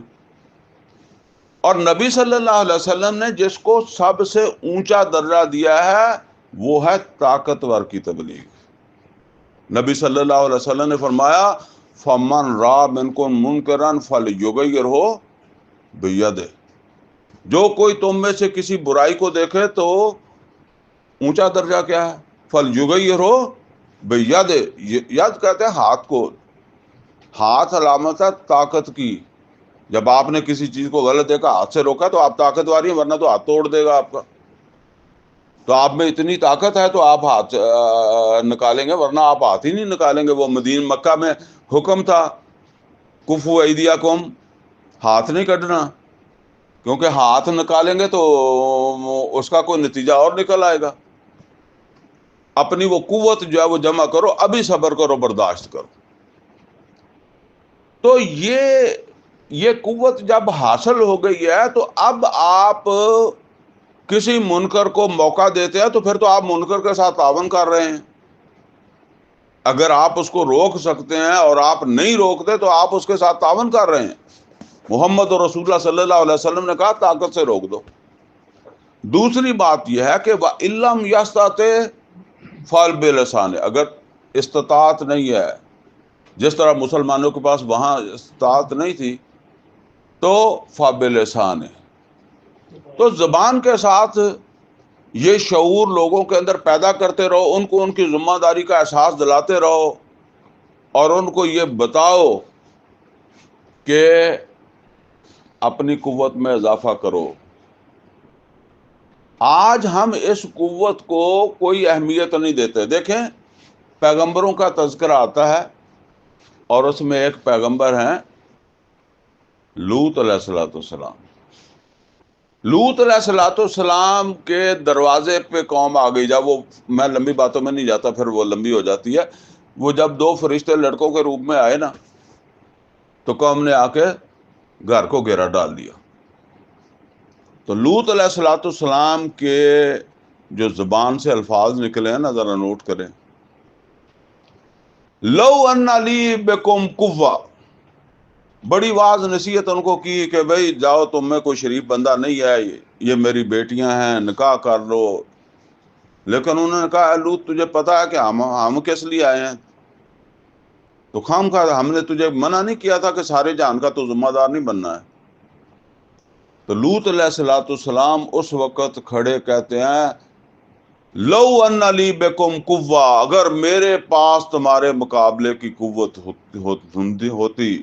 اور نبی صلی اللہ علیہ وسلم نے جس کو سب سے اونچا درجہ دیا ہے وہ ہے طاقتور کی تبلیغ. نبی صلی اللہ علیہ وسلم نے فرمایا فَمَنْ رَأَىٰ مِنْكُم مُنْكَرًا فَلْيُغَيِّرْهُ بِيَدِهِ. جو کوئی تم میں سے کسی برائی کو دیکھے تو اونچا درجہ کیا ہے؟ فَلْيُغَيِّرْهُ بِيَدِهِ. ید کہتے ہیں ہاتھ کو. ہاتھ علامت ہے طاقت کی. جب آپ نے کسی چیز کو غلط دیکھا، ہاتھ سے روکا تو آپ طاقتور ہیں، ورنہ تو ہاتھ توڑ دے گا آپ کا. تو آپ میں اتنی طاقت ہے تو آپ ہاتھ نکالیں گے، ورنہ آپ ہاتھ ہی نہیں نکالیں گے. وہ مکہ میں حکم تھا کفو ایدیکم، ہاتھ نہیں کٹنا، کیونکہ ہاتھ نکالیں گے تو اس کا کوئی نتیجہ اور نکل آئے گا. اپنی وہ قوت جو ہے وہ جمع کرو، ابھی صبر کرو، برداشت کرو. تو یہ قوت جب حاصل ہو گئی ہے تو اب آپ کسی منکر کو موقع دیتے ہیں تو پھر تو آپ منکر کے ساتھ تعاون کر رہے ہیں. اگر آپ اس کو روک سکتے ہیں اور آپ نہیں روکتے تو آپ اس کے ساتھ تعاون کر رہے ہیں. محمد رسول اللہ صلی اللہ علیہ وسلم نے کہا طاقت سے روک دو. دوسری بات یہ ہے کہ وَإِلَّمْ يَسْتَطِعْ فَلْبِلِسَانِهِ. اگر استطاعت نہیں ہے، جس طرح مسلمانوں کے پاس وہاں استطاعت نہیں تھی، تو فَبِلِسَانِهِ. تو زبان کے ساتھ یہ شعور لوگوں کے اندر پیدا کرتے رہو، ان کو ان کی ذمہ داری کا احساس دلاتے رہو، اور ان کو یہ بتاؤ کہ اپنی قوت میں اضافہ کرو. آج ہم اس قوت کو کوئی اہمیت نہیں دیتے. دیکھیں پیغمبروں کا تذکرہ آتا ہے، اور اس میں ایک پیغمبر ہیں لوط علیہ الصلوۃ والسلام. لوط علیہ الصلوۃ والسلام کے دروازے پہ قوم آ گئی. جب وہ، میں لمبی باتوں میں نہیں جاتا، پھر وہ لمبی ہو جاتی ہے. وہ جب 2 فرشتے لڑکوں کے روپ میں آئے نا، تو قوم نے آ کے گھر کو گھیرا ڈال دیا. تو لوط علیہ الصلوۃ والسلام کے جو زبان سے الفاظ نکلے ہیں نا، ذرا نوٹ کریں. لو ان لی بکم قوہ. بڑی واضح نصیحت ان کو کی کہ بھئی جاؤ، تم میں کوئی شریف بندہ نہیں ہے، یہ میری بیٹیاں ہیں، نکاح کر لو. لیکن انہوں نے کہا اے لوط، تجھے پتا ہے کہ ہم کس لیے آئے ہیں؟ تو خام خواہ ہم نے تجھے منع نہیں کیا تھا کہ سارے جہان کا تو ذمہ دار نہیں بننا ہے؟ تو لوط علیہ الصلوۃ والسلام اس وقت کھڑے کہتے ہیں لو ان لی بکم قوہ، اگر میرے پاس تمہارے مقابلے کی قوت ہوتی۔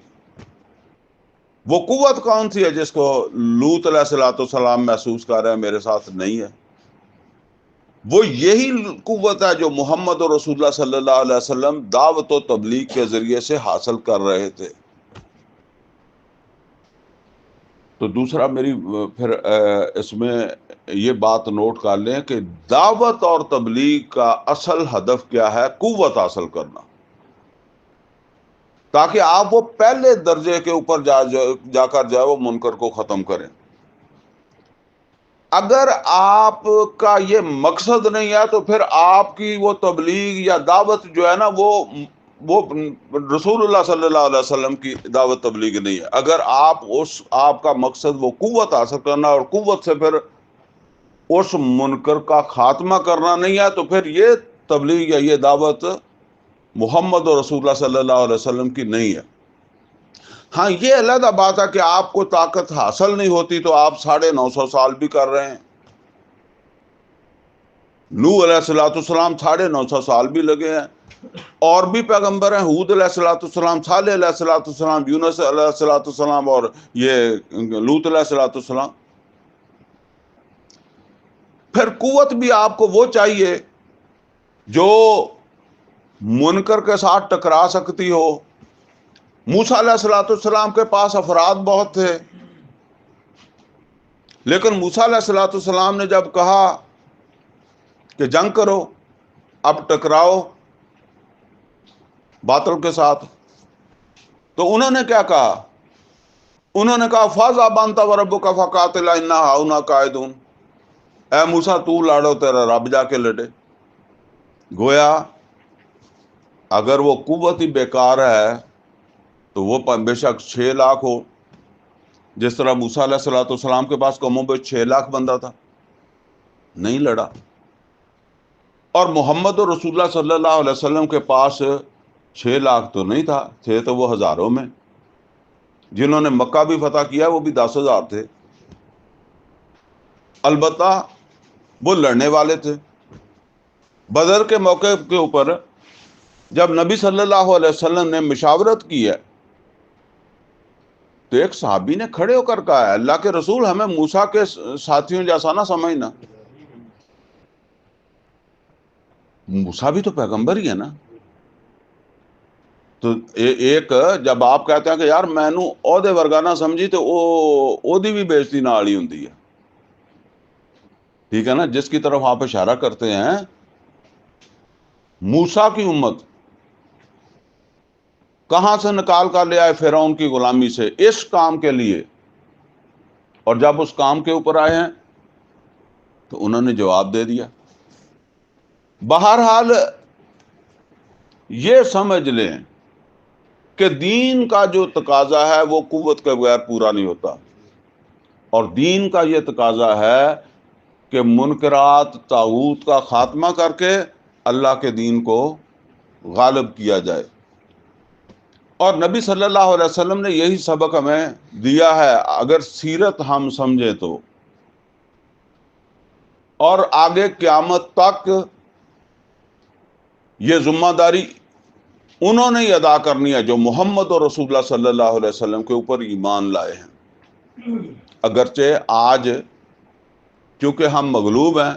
وہ قوت کون سی ہے جس کو لوط علیہ الصلوۃ والسلام محسوس کر رہے ہیں میرے ساتھ نہیں ہے؟ وہ یہی قوت ہے جو محمد اور رسول اللہ صلی اللہ علیہ وسلم دعوت و تبلیغ کے ذریعے سے حاصل کر رہے تھے۔ تو دوسرا میری پھر اس میں یہ بات نوٹ کر لیں کہ دعوت اور تبلیغ کا اصل ہدف کیا ہے؟ قوت حاصل کرنا، تاکہ آپ وہ پہلے درجے کے اوپر جا کر جو ہے وہ منکر کو ختم کریں۔ اگر آپ کا یہ مقصد نہیں ہے تو پھر آپ کی وہ تبلیغ یا دعوت جو ہے نا وہ رسول اللہ صلی اللہ علیہ وسلم کی دعوت تبلیغ نہیں ہے۔ اگر آپ کا مقصد وہ قوت حاصل کرنا اور قوت سے پھر اس منکر کا خاتمہ کرنا نہیں ہے تو پھر یہ تبلیغ یا یہ دعوت محمد اور رسول اللہ صلی اللہ علیہ وسلم کی نہیں ہے۔ ہاں یہ علیحدہ بات ہے کہ آپ کو طاقت حاصل نہیں ہوتی تو آپ 950 سال بھی کر رہے ہیں۔ نوح علیہ الصلوۃ والسلام 950 سال بھی لگے ہیں، اور بھی پیغمبر ہیں، ہود علیہ الصلوۃ والسلام، صالح علیہ الصلوۃ والسلام، یونس علیہ الصلوۃ والسلام، اور یہ لوط علیہ الصلوۃ والسلام۔ پھر قوت بھی آپ کو وہ چاہیے جو منکر کے ساتھ ٹکرا سکتی ہو۔ موسیٰ علیہ الصلوۃ والسلام کے پاس افراد بہت تھے، لیکن موسیٰ علیہ الصلوۃ والسلام نے جب کہا کہ جنگ کرو، اب ٹکراؤ باطل کے ساتھ، تو انہوں نے کیا کہا؟ انہوں نے کہا فَاذْهَبْ أَنْتَ وَرَبُّكَ فَقَاتِلَا إِنَّا هَاهُنَا قَاعِدُونَ، اے موسیٰ تو لڑو، تیرا رب جا کے لڑے۔ گویا اگر وہ قوت ہی بیکار ہے تو وہ بے شک 6 لاکھ ہو، جس طرح موسیٰ علیہ الصلوۃ والسلام کے پاس کم و بیش 6 لاکھ بندہ تھا، نہیں لڑا۔ اور محمد اور رسول اللہ صلی اللہ علیہ وسلم کے پاس 6 لاکھ تو نہیں تھا، تھے تو وہ ہزاروں میں۔ جنہوں نے مکہ بھی فتح کیا وہ بھی 10,000 تھے، البتہ وہ لڑنے والے تھے۔ بدر کے موقع کے اوپر جب نبی صلی اللہ علیہ وسلم نے مشاورت کی ہے تو ایک صحابی نے کھڑے ہو کر کہا ہے اللہ کے رسول ہمیں موسیٰ کے ساتھیوں جیسا نہ سمجھنا، موسیٰ بھی تو پیغمبر ہی ہے نا۔ تو ایک جب آپ کہتے ہیں کہ یار مینو عہدے ورگا نہ سمجھی تو عہدی بھی بےزتی نال ہی ہوندی ہے، ٹھیک ہے نا۔ جس کی طرف آپ اشارہ کرتے ہیں، موسیٰ کی امت کہاں سے نکال کر لے آئے؟ فرعون کی غلامی سے، اس کام کے لیے، اور جب اس کام کے اوپر آئے ہیں تو انہوں نے جواب دے دیا۔ بہرحال یہ سمجھ لیں کہ دین کا جو تقاضا ہے وہ قوت کے بغیر پورا نہیں ہوتا، اور دین کا یہ تقاضا ہے کہ منکرات طاغوت کا خاتمہ کر کے اللہ کے دین کو غالب کیا جائے۔ اور نبی صلی اللہ علیہ وسلم نے یہی سبق ہمیں دیا ہے، اگر سیرت ہم سمجھیں تو، اور آگے قیامت تک یہ ذمہ داری انہوں نے ہی ادا کرنی ہے جو محمد اور رسول اللہ صلی اللہ علیہ وسلم کے اوپر ایمان لائے ہیں۔ اگرچہ آج چونکہ ہم مغلوب ہیں،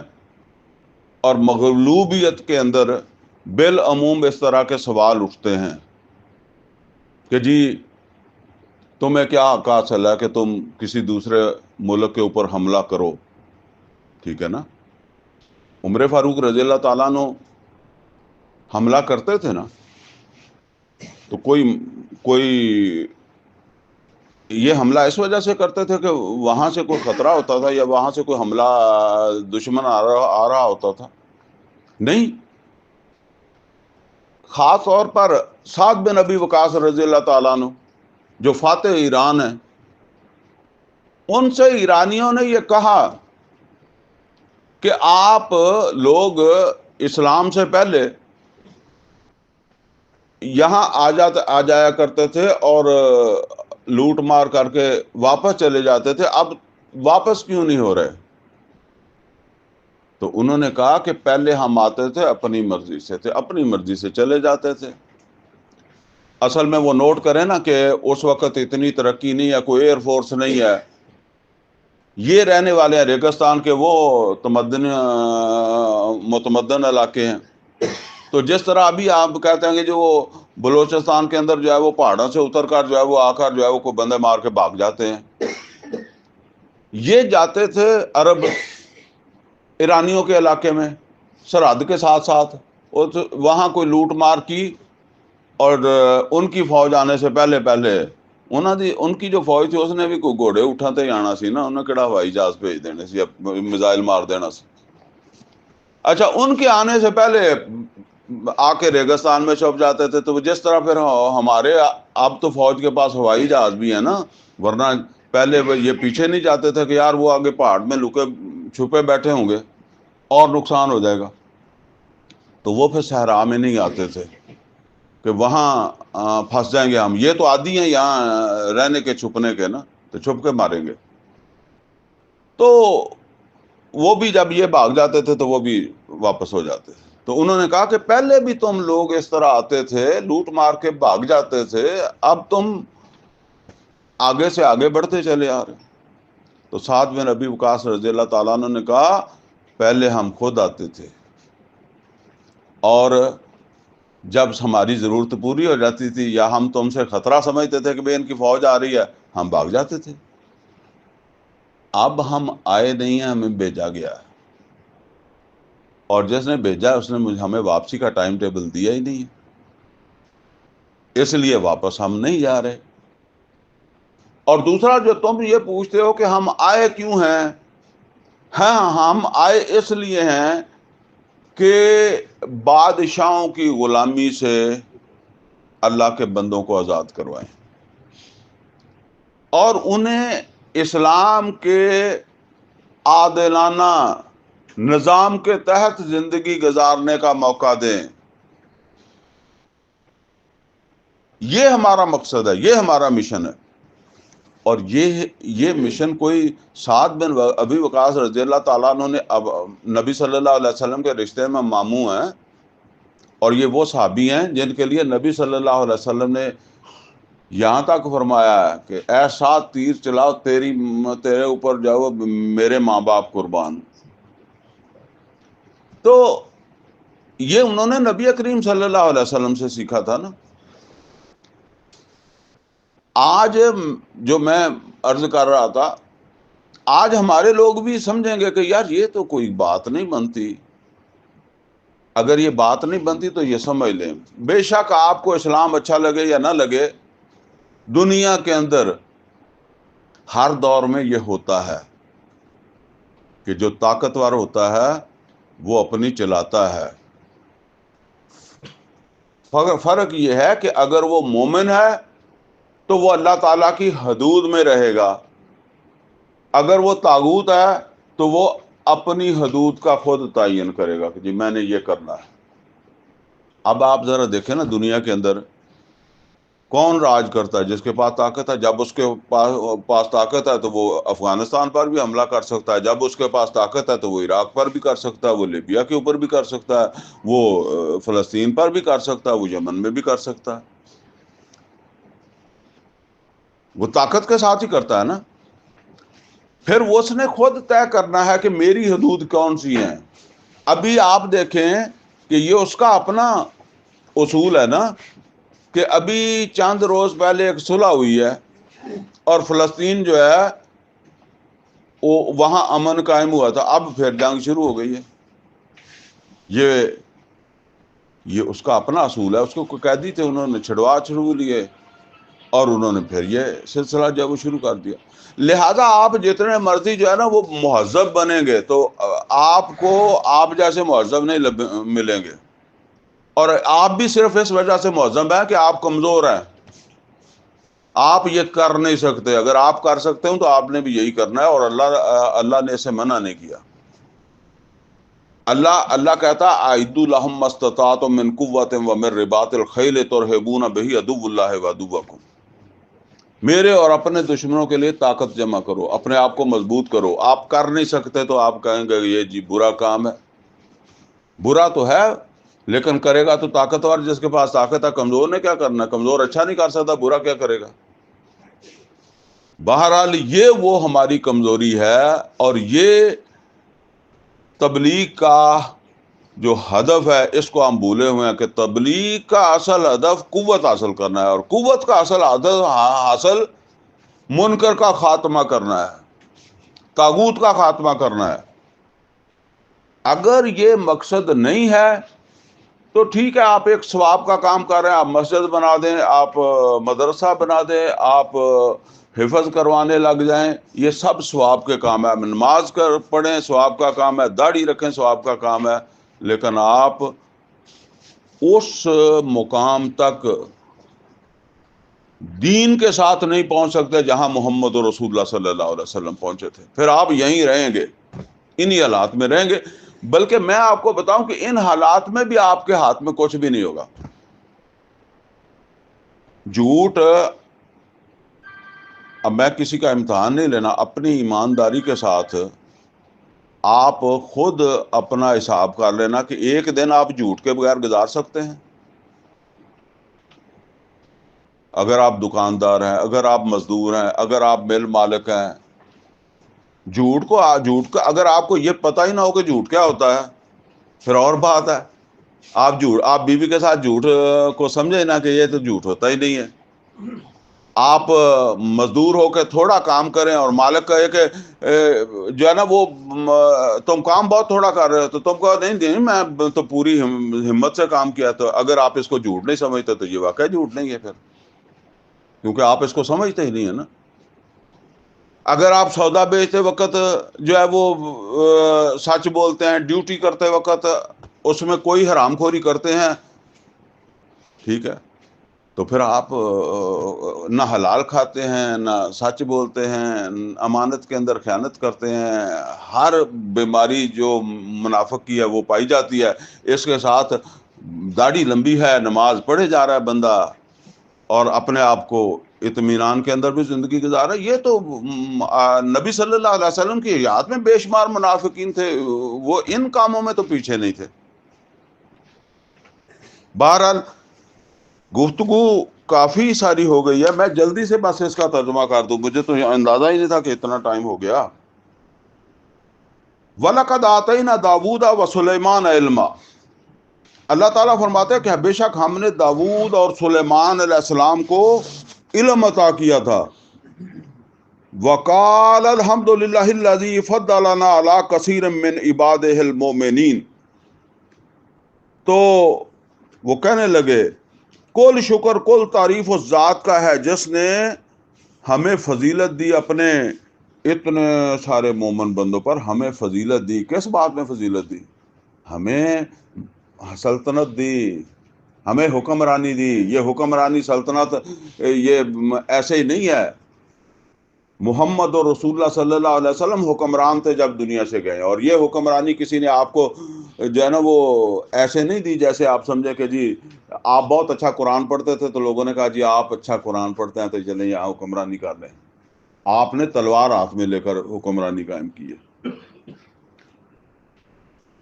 اور مغلوبیت کے اندر بالعموم اس طرح کے سوال اٹھتے ہیں کہ جی تمہیں کیا حاصل ہے کہ تم کسی دوسرے ملک کے اوپر حملہ کرو، ٹھیک ہے نا۔ عمر فاروق رضی اللہ تعالیٰ عنہ حملہ کرتے تھے نا، تو کوئی یہ حملہ اس وجہ سے کرتے تھے کہ وہاں سے کوئی خطرہ ہوتا تھا یا وہاں سے کوئی حملہ دشمن آ رہا ہوتا تھا؟ نہیں، خاص طور پر سعد بن ابی وقاص رضی اللہ تعالیٰ عنہ جو فاتح ایران ہیں، ان سے ایرانیوں نے یہ کہا کہ آپ لوگ اسلام سے پہلے یہاں آ جایا کرتے تھے اور لوٹ مار کر کے واپس چلے جاتے تھے، اب واپس کیوں نہیں ہو رہے؟ تو انہوں نے کہا کہ پہلے ہم آتے تھے اپنی مرضی سے تھے، اپنی مرضی سے چلے جاتے تھے۔ اصل میں وہ نوٹ کریں نا کہ اس وقت اتنی ترقی نہیں ہے، کوئی ایئر فورس نہیں ہے، یہ رہنے والے ہیں ریگستان کے، وہ متمدن علاقے ہیں۔ تو جس طرح ابھی آپ کہتے ہیں کہ جو وہ بلوچستان کے اندر جو ہے وہ پہاڑوں سے اتر کر جو ہے وہ آ کر جو ہے وہ کوئی بندے مار کے بھاگ جاتے ہیں، یہ جاتے تھے عرب ایرانیوں کے علاقے میں سرحد کے ساتھ ساتھ، وہاں کوئی لوٹ مار کی، اور ان کی فوج آنے سے پہلے ان کی جو فوج تھی اس نے بھی کوئی گھوڑے اٹھاتے ہی آنا سی نا، انہیں کہڑا ہوائی جہاز بھیج دینے سی، میزائل مار دینا سی۔ اچھا، ان کے آنے سے پہلے آ کے ریگستان میں چھپ جاتے تھے، تو جس طرح پھر ہمارے اب تو فوج کے پاس ہوائی جہاز بھی ہے نا، ورنہ پہلے یہ پیچھے نہیں جاتے تھے کہ یار وہ آگے پہاڑ میں لکے چھپے بیٹھے ہوں گے اور نقصان ہو جائے گا، تو وہ پھر صحرا میں نہیں آتے تھے کہ وہاں پھنس جائیں گے ہم، یہ تو عادی ہیں یہاں رہنے کے چھپنے کے نا، تو چھپ کے ماریں گے۔ تو وہ بھی جب یہ بھاگ جاتے تھے تو وہ بھی واپس ہو جاتے تھے۔ تو انہوں نے کہا کہ پہلے بھی تم لوگ اس طرح آتے تھے، لوٹ مار کے بھاگ جاتے تھے، اب تم آگے سے آگے بڑھتے چلے آ رہے۔ تو سعد بن ابی وقاص رضی اللہ تعالیٰ عنہ نے کہا پہلے ہم خود آتے تھے، اور جب ہماری ضرورت پوری ہو جاتی تھی یا ہم تم سے خطرہ سمجھتے تھے کہ بھئی ان کی فوج آ رہی ہے، ہم بھاگ جاتے تھے۔ اب ہم آئے نہیں ہیں، ہمیں بھیجا گیا ہے، اور جس نے بھیجا اس نے ہمیں واپسی کا ٹائم ٹیبل دیا ہی نہیں، اس لیے واپس ہم نہیں جا رہے۔ اور دوسرا جو تم یہ پوچھتے ہو کہ ہم آئے کیوں ہیں، ہاں ہم آئے اس لیے ہیں کہ بادشاہوں کی غلامی سے اللہ کے بندوں کو آزاد کروائیں اور انہیں اسلام کے عادلانہ نظام کے تحت زندگی گزارنے کا موقع دیں۔ یہ ہمارا مقصد ہے، یہ ہمارا مشن ہے، اور یہ مشن کوئی سعد بن ابی وقاص رضی اللہ تعالیٰ عنہ نے اب نبی صلی اللہ علیہ وسلم کے رشتے میں ماموں ہیں، اور یہ وہ صحابی ہیں جن کے لیے نبی صلی اللہ علیہ وسلم نے یہاں تک فرمایا ہے کہ اے سعد تیر چلاؤ، تیرے اوپر جاؤ میرے ماں باپ قربان۔ تو یہ انہوں نے نبی کریم صلی اللہ علیہ وسلم سے سیکھا تھا نا۔ آج جو میں عرض کر رہا تھا، آج ہمارے لوگ بھی سمجھیں گے کہ یار یہ تو کوئی بات نہیں بنتی، اگر یہ بات نہیں بنتی تو یہ سمجھ لیں، بے شک آپ کو اسلام اچھا لگے یا نہ لگے، دنیا کے اندر ہر دور میں یہ ہوتا ہے کہ جو طاقتور ہوتا ہے وہ اپنی چلاتا ہے۔ فرق یہ ہے کہ اگر وہ مومن ہے تو وہ اللہ تعالیٰ کی حدود میں رہے گا، اگر وہ طاغوت ہے تو وہ اپنی حدود کا خود تعین کرے گا کہ جی میں نے یہ کرنا ہے۔ اب آپ ذرا دیکھیں نا دنیا کے اندر کون راج کرتا ہے؟ جس کے پاس طاقت ہے، جب اس کے پاس طاقت ہے تو وہ افغانستان پر بھی حملہ کر سکتا ہے، جب اس کے پاس طاقت ہے تو وہ عراق پر بھی کر سکتا ہے، وہ لیبیا کے اوپر بھی کر سکتا ہے، وہ فلسطین پر بھی کر سکتا ہے، وہ یمن میں بھی کر سکتا ہے، وہ طاقت کے ساتھ ہی کرتا ہے نا۔ پھر اس نے خود طے کرنا ہے کہ میری حدود کون سی ہیں۔ ابھی آپ دیکھیں کہ یہ اس کا اپنا اصول ہے نا، کہ ابھی چند روز پہلے ایک صلح ہوئی ہے اور فلسطین جو ہے وہاں امن قائم ہوا تھا، اب پھر جنگ شروع ہو گئی ہے۔ یہ اس کا اپنا اصول ہے، اس کو قیدی تھے انہوں نے چھڑو لیے اور انہوں نے پھر یہ سلسلہ جو ہے وہ شروع کر دیا۔ لہذا آپ جتنے مرضی جو ہے نا وہ مہذب بنیں گے تو آپ کو آپ جیسے مہذب نہیں ملیں گے، اور آپ بھی صرف اس وجہ سے مہذب ہیں کہ آپ کمزور ہیں، آپ یہ کر نہیں سکتے۔ اگر آپ کر سکتے ہوں تو آپ نے بھی یہی کرنا ہے، اور اللہ نے اسے منع نہیں کیا۔ اللہ کہتا اعدوا لهم ما استطعتم من قوة ومن رباط الخیل ترهبون به عدو اللہ وعدوکم، میرے اور اپنے دشمنوں کے لیے طاقت جمع کرو، اپنے آپ کو مضبوط کرو۔ آپ کر نہیں سکتے تو آپ کہیں گے یہ جی برا کام ہے، برا تو ہے لیکن کرے گا تو طاقتور جس کے پاس طاقت ہے، کمزور نے کیا کرنا؟ کمزور اچھا نہیں کر سکتا، برا کیا کرے گا؟ بہرحال یہ وہ ہماری کمزوری ہے، اور یہ تبلیغ کا جو ہدف ہے اس کو ہم بھولے ہوئے ہیں کہ تبلیغ کا اصل ہدف قوت حاصل کرنا ہے، اور قوت کا اصل ہدف حاصل منکر کا خاتمہ کرنا ہے، طاغوت کا خاتمہ کرنا ہے۔ اگر یہ مقصد نہیں ہے تو ٹھیک ہے، آپ ایک ثواب کا کام کر رہے ہیں، آپ مسجد بنا دیں، آپ مدرسہ بنا دیں، آپ حفظ کروانے لگ جائیں، یہ سب ثواب کے کام ہے۔ نماز پڑھیں ثواب کا کام ہے، داڑھی رکھیں ثواب کا کام ہے، لیکن آپ اس مقام تک دین کے ساتھ نہیں پہنچ سکتے جہاں محمد رسول اللہ صلی اللہ علیہ وسلم پہنچے تھے۔ پھر آپ یہیں رہیں گے، انہی حالات میں رہیں گے، بلکہ میں آپ کو بتاؤں کہ ان حالات میں بھی آپ کے ہاتھ میں کچھ بھی نہیں ہوگا۔ جھوٹ، اب میں کسی کا امتحان نہیں لینا، اپنی ایمانداری کے ساتھ آپ خود اپنا حساب کر لینا کہ ایک دن آپ جھوٹ کے بغیر گزار سکتے ہیں؟ اگر آپ دکاندار ہیں، اگر آپ مزدور ہیں، اگر آپ مل مالک ہیں، جھوٹ کا اگر آپ کو یہ پتہ ہی نہ ہو کہ جھوٹ کیا ہوتا ہے پھر اور بات ہے۔ آپ بیوی کے ساتھ جھوٹ کو سمجھے نا کہ یہ تو جھوٹ ہوتا ہی نہیں ہے۔ آپ مزدور ہو کے تھوڑا کام کریں اور مالک کہے کہ جو ہے نا وہ تم کام بہت تھوڑا کر رہے ہو، تو تم کہو نہیں میں تو پوری ہمت سے کام کیا، تو اگر آپ اس کو جھوٹ نہیں سمجھتے تو یہ واقعی جھوٹ نہیں ہے پھر، کیونکہ آپ اس کو سمجھتے ہی نہیں ہے نا۔ اگر آپ سودا بیچتے وقت جو ہے وہ سچ بولتے ہیں، ڈیوٹی کرتے وقت اس میں کوئی حرام خوری کرتے ہیں، ٹھیک ہے، تو پھر آپ نہ حلال کھاتے ہیں، نہ سچ بولتے ہیں، امانت کے اندر خیانت کرتے ہیں، ہر بیماری جو منافق کی ہے وہ پائی جاتی ہے۔ اس کے ساتھ داڑھی لمبی ہے، نماز پڑھے جا رہا ہے بندہ، اور اپنے آپ کو اطمینان کے اندر بھی زندگی گزار رہا ہے۔ یہ تو نبی صلی اللہ علیہ وسلم کی حیات میں بے شمار منافقین تھے، وہ ان کاموں میں تو پیچھے نہیں تھے۔ بہرحال گفتگو کافی ساری ہو گئی ہے، میں جلدی سے بس اس کا ترجمہ کر دوں، مجھے تو اندازہ ہی نہیں تھا کہ اتنا ٹائم ہو گیا۔ وَلَقَدْ آتَيْنَا دَاوُودَ وَسُلَيْمَانَ عِلْمًا، اللہ تعالیٰ فرماتے ہیں کہ بے شک ہم نے داود اور سلیمان علیہ السلام کو علم عطا کیا تھا۔ وَقَالَ الْحَمْدُ لِلَّهِ الَّذِي فَضَّلَنَا عَلَىٰ كَثِيرٍ مِّنْ عِبَادِهِ الْمُؤْمِنِينَ، تو وہ کہنے لگے کل شکر کل تعریف اس ذات کا ہے جس نے ہمیں فضیلت دی، اپنے اتنے سارے مومن بندوں پر ہمیں فضیلت دی۔ کس بات میں فضیلت دی؟ ہمیں سلطنت دی، ہمیں حکمرانی دی۔ یہ حکمرانی سلطنت یہ ایسے ہی نہیں ہے، محمد اور رسول اللہ صلی اللہ علیہ وسلم حکمران تھے جب دنیا سے گئے، اور یہ حکمرانی کسی نے آپ کو جو ہے نا وہ ایسے نہیں دی جیسے آپ سمجھے کہ جی آپ بہت اچھا قرآن پڑھتے تھے تو لوگوں نے کہا جی آپ اچھا قرآن پڑھتے ہیں تو چلیں یہاں حکمرانی کر لیں۔ آپ نے تلوار ہاتھ میں لے کر حکمرانی قائم کی ہے۔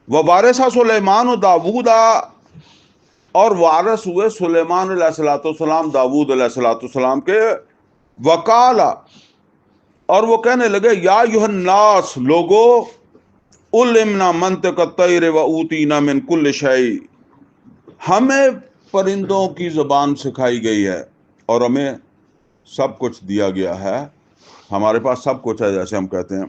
وَوَارِثَ سُلَیمَانُ داود، اور وارث ہوئے سلیمان علیہ الصلوۃ والسلام داود علیہ الصلوۃ والسلام کے۔ وقال، اور وہ کہنے لگے یا ایھا الناس، لوگو، علمنا منطق الطیر واوتینا من کل شیء، ہمیں پرندوں کی زبان سکھائی گئی ہے اور ہمیں سب کچھ دیا گیا ہے، ہمارے پاس سب کچھ ہے جیسے ہم کہتے ہیں۔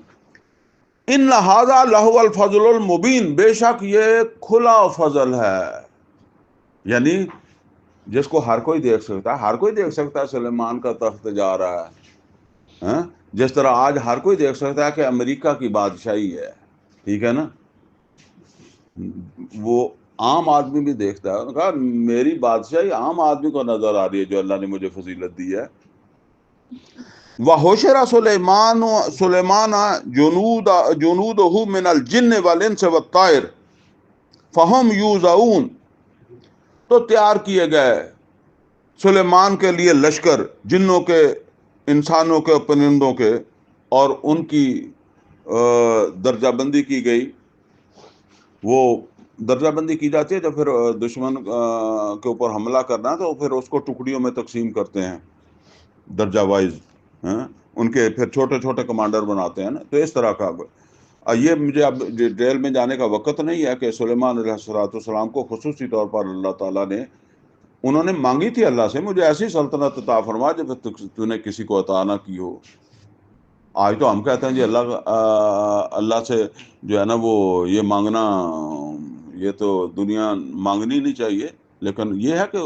ان ھذا لہو الفضل المبین، بے شک یہ کھلا فضل ہے، یعنی جس کو ہر کوئی دیکھ سکتا ہے، ہر کوئی دیکھ سکتا ہے سلیمان کا تخت جا رہا ہے، ہاں؟ جس طرح آج ہر کوئی دیکھ سکتا ہے کہ امریکہ کی بادشاہی ہے، ٹھیک ہے نا، وہ عام آدمی بھی دیکھتا ہے۔ انہوں نے کہا میری بادشاہی عام آدمی کو نظر آ رہی ہے جو اللہ نے مجھے فضیلت دی ہے۔ وَحُشِرَ سُلَيْمَانُ جُنُودُهُ مِنَ الْجِنِّ وَالْإِنسِ وَالطَّيْرِ، فہم یوزعون، تو تیار کیے گئے سلیمان کے لیے لشکر، جنوں کے، انسانوں کے، پرندوں کے، اور ان کی درجہ بندی کی گئی۔ وہ درجہ بندی کی جاتی ہے جب پھر دشمن کے اوپر حملہ کرنا ہے تو پھر اس کو ٹکڑیوں میں تقسیم کرتے ہیں درجہ وائز، ان کے پھر چھوٹے چھوٹے کمانڈر بناتے ہیں نا، تو اس طرح کا۔ یہ مجھے اب ڈیٹیل میں جانے کا وقت نہیں ہے کہ سلیمان علیہ السلام کو خصوصی طور پر اللہ تعالیٰ نے، انہوں نے مانگی تھی اللہ سے، مجھے ایسی سلطنت عطا فرما جب تو نے کسی کو عطا نہ کی ہو۔ آج تو ہم کہتے ہیں جی اللہ سے جو ہے نا وہ یہ مانگنا، یہ تو دنیا مانگنی نہیں چاہیے، لیکن یہ ہے کہ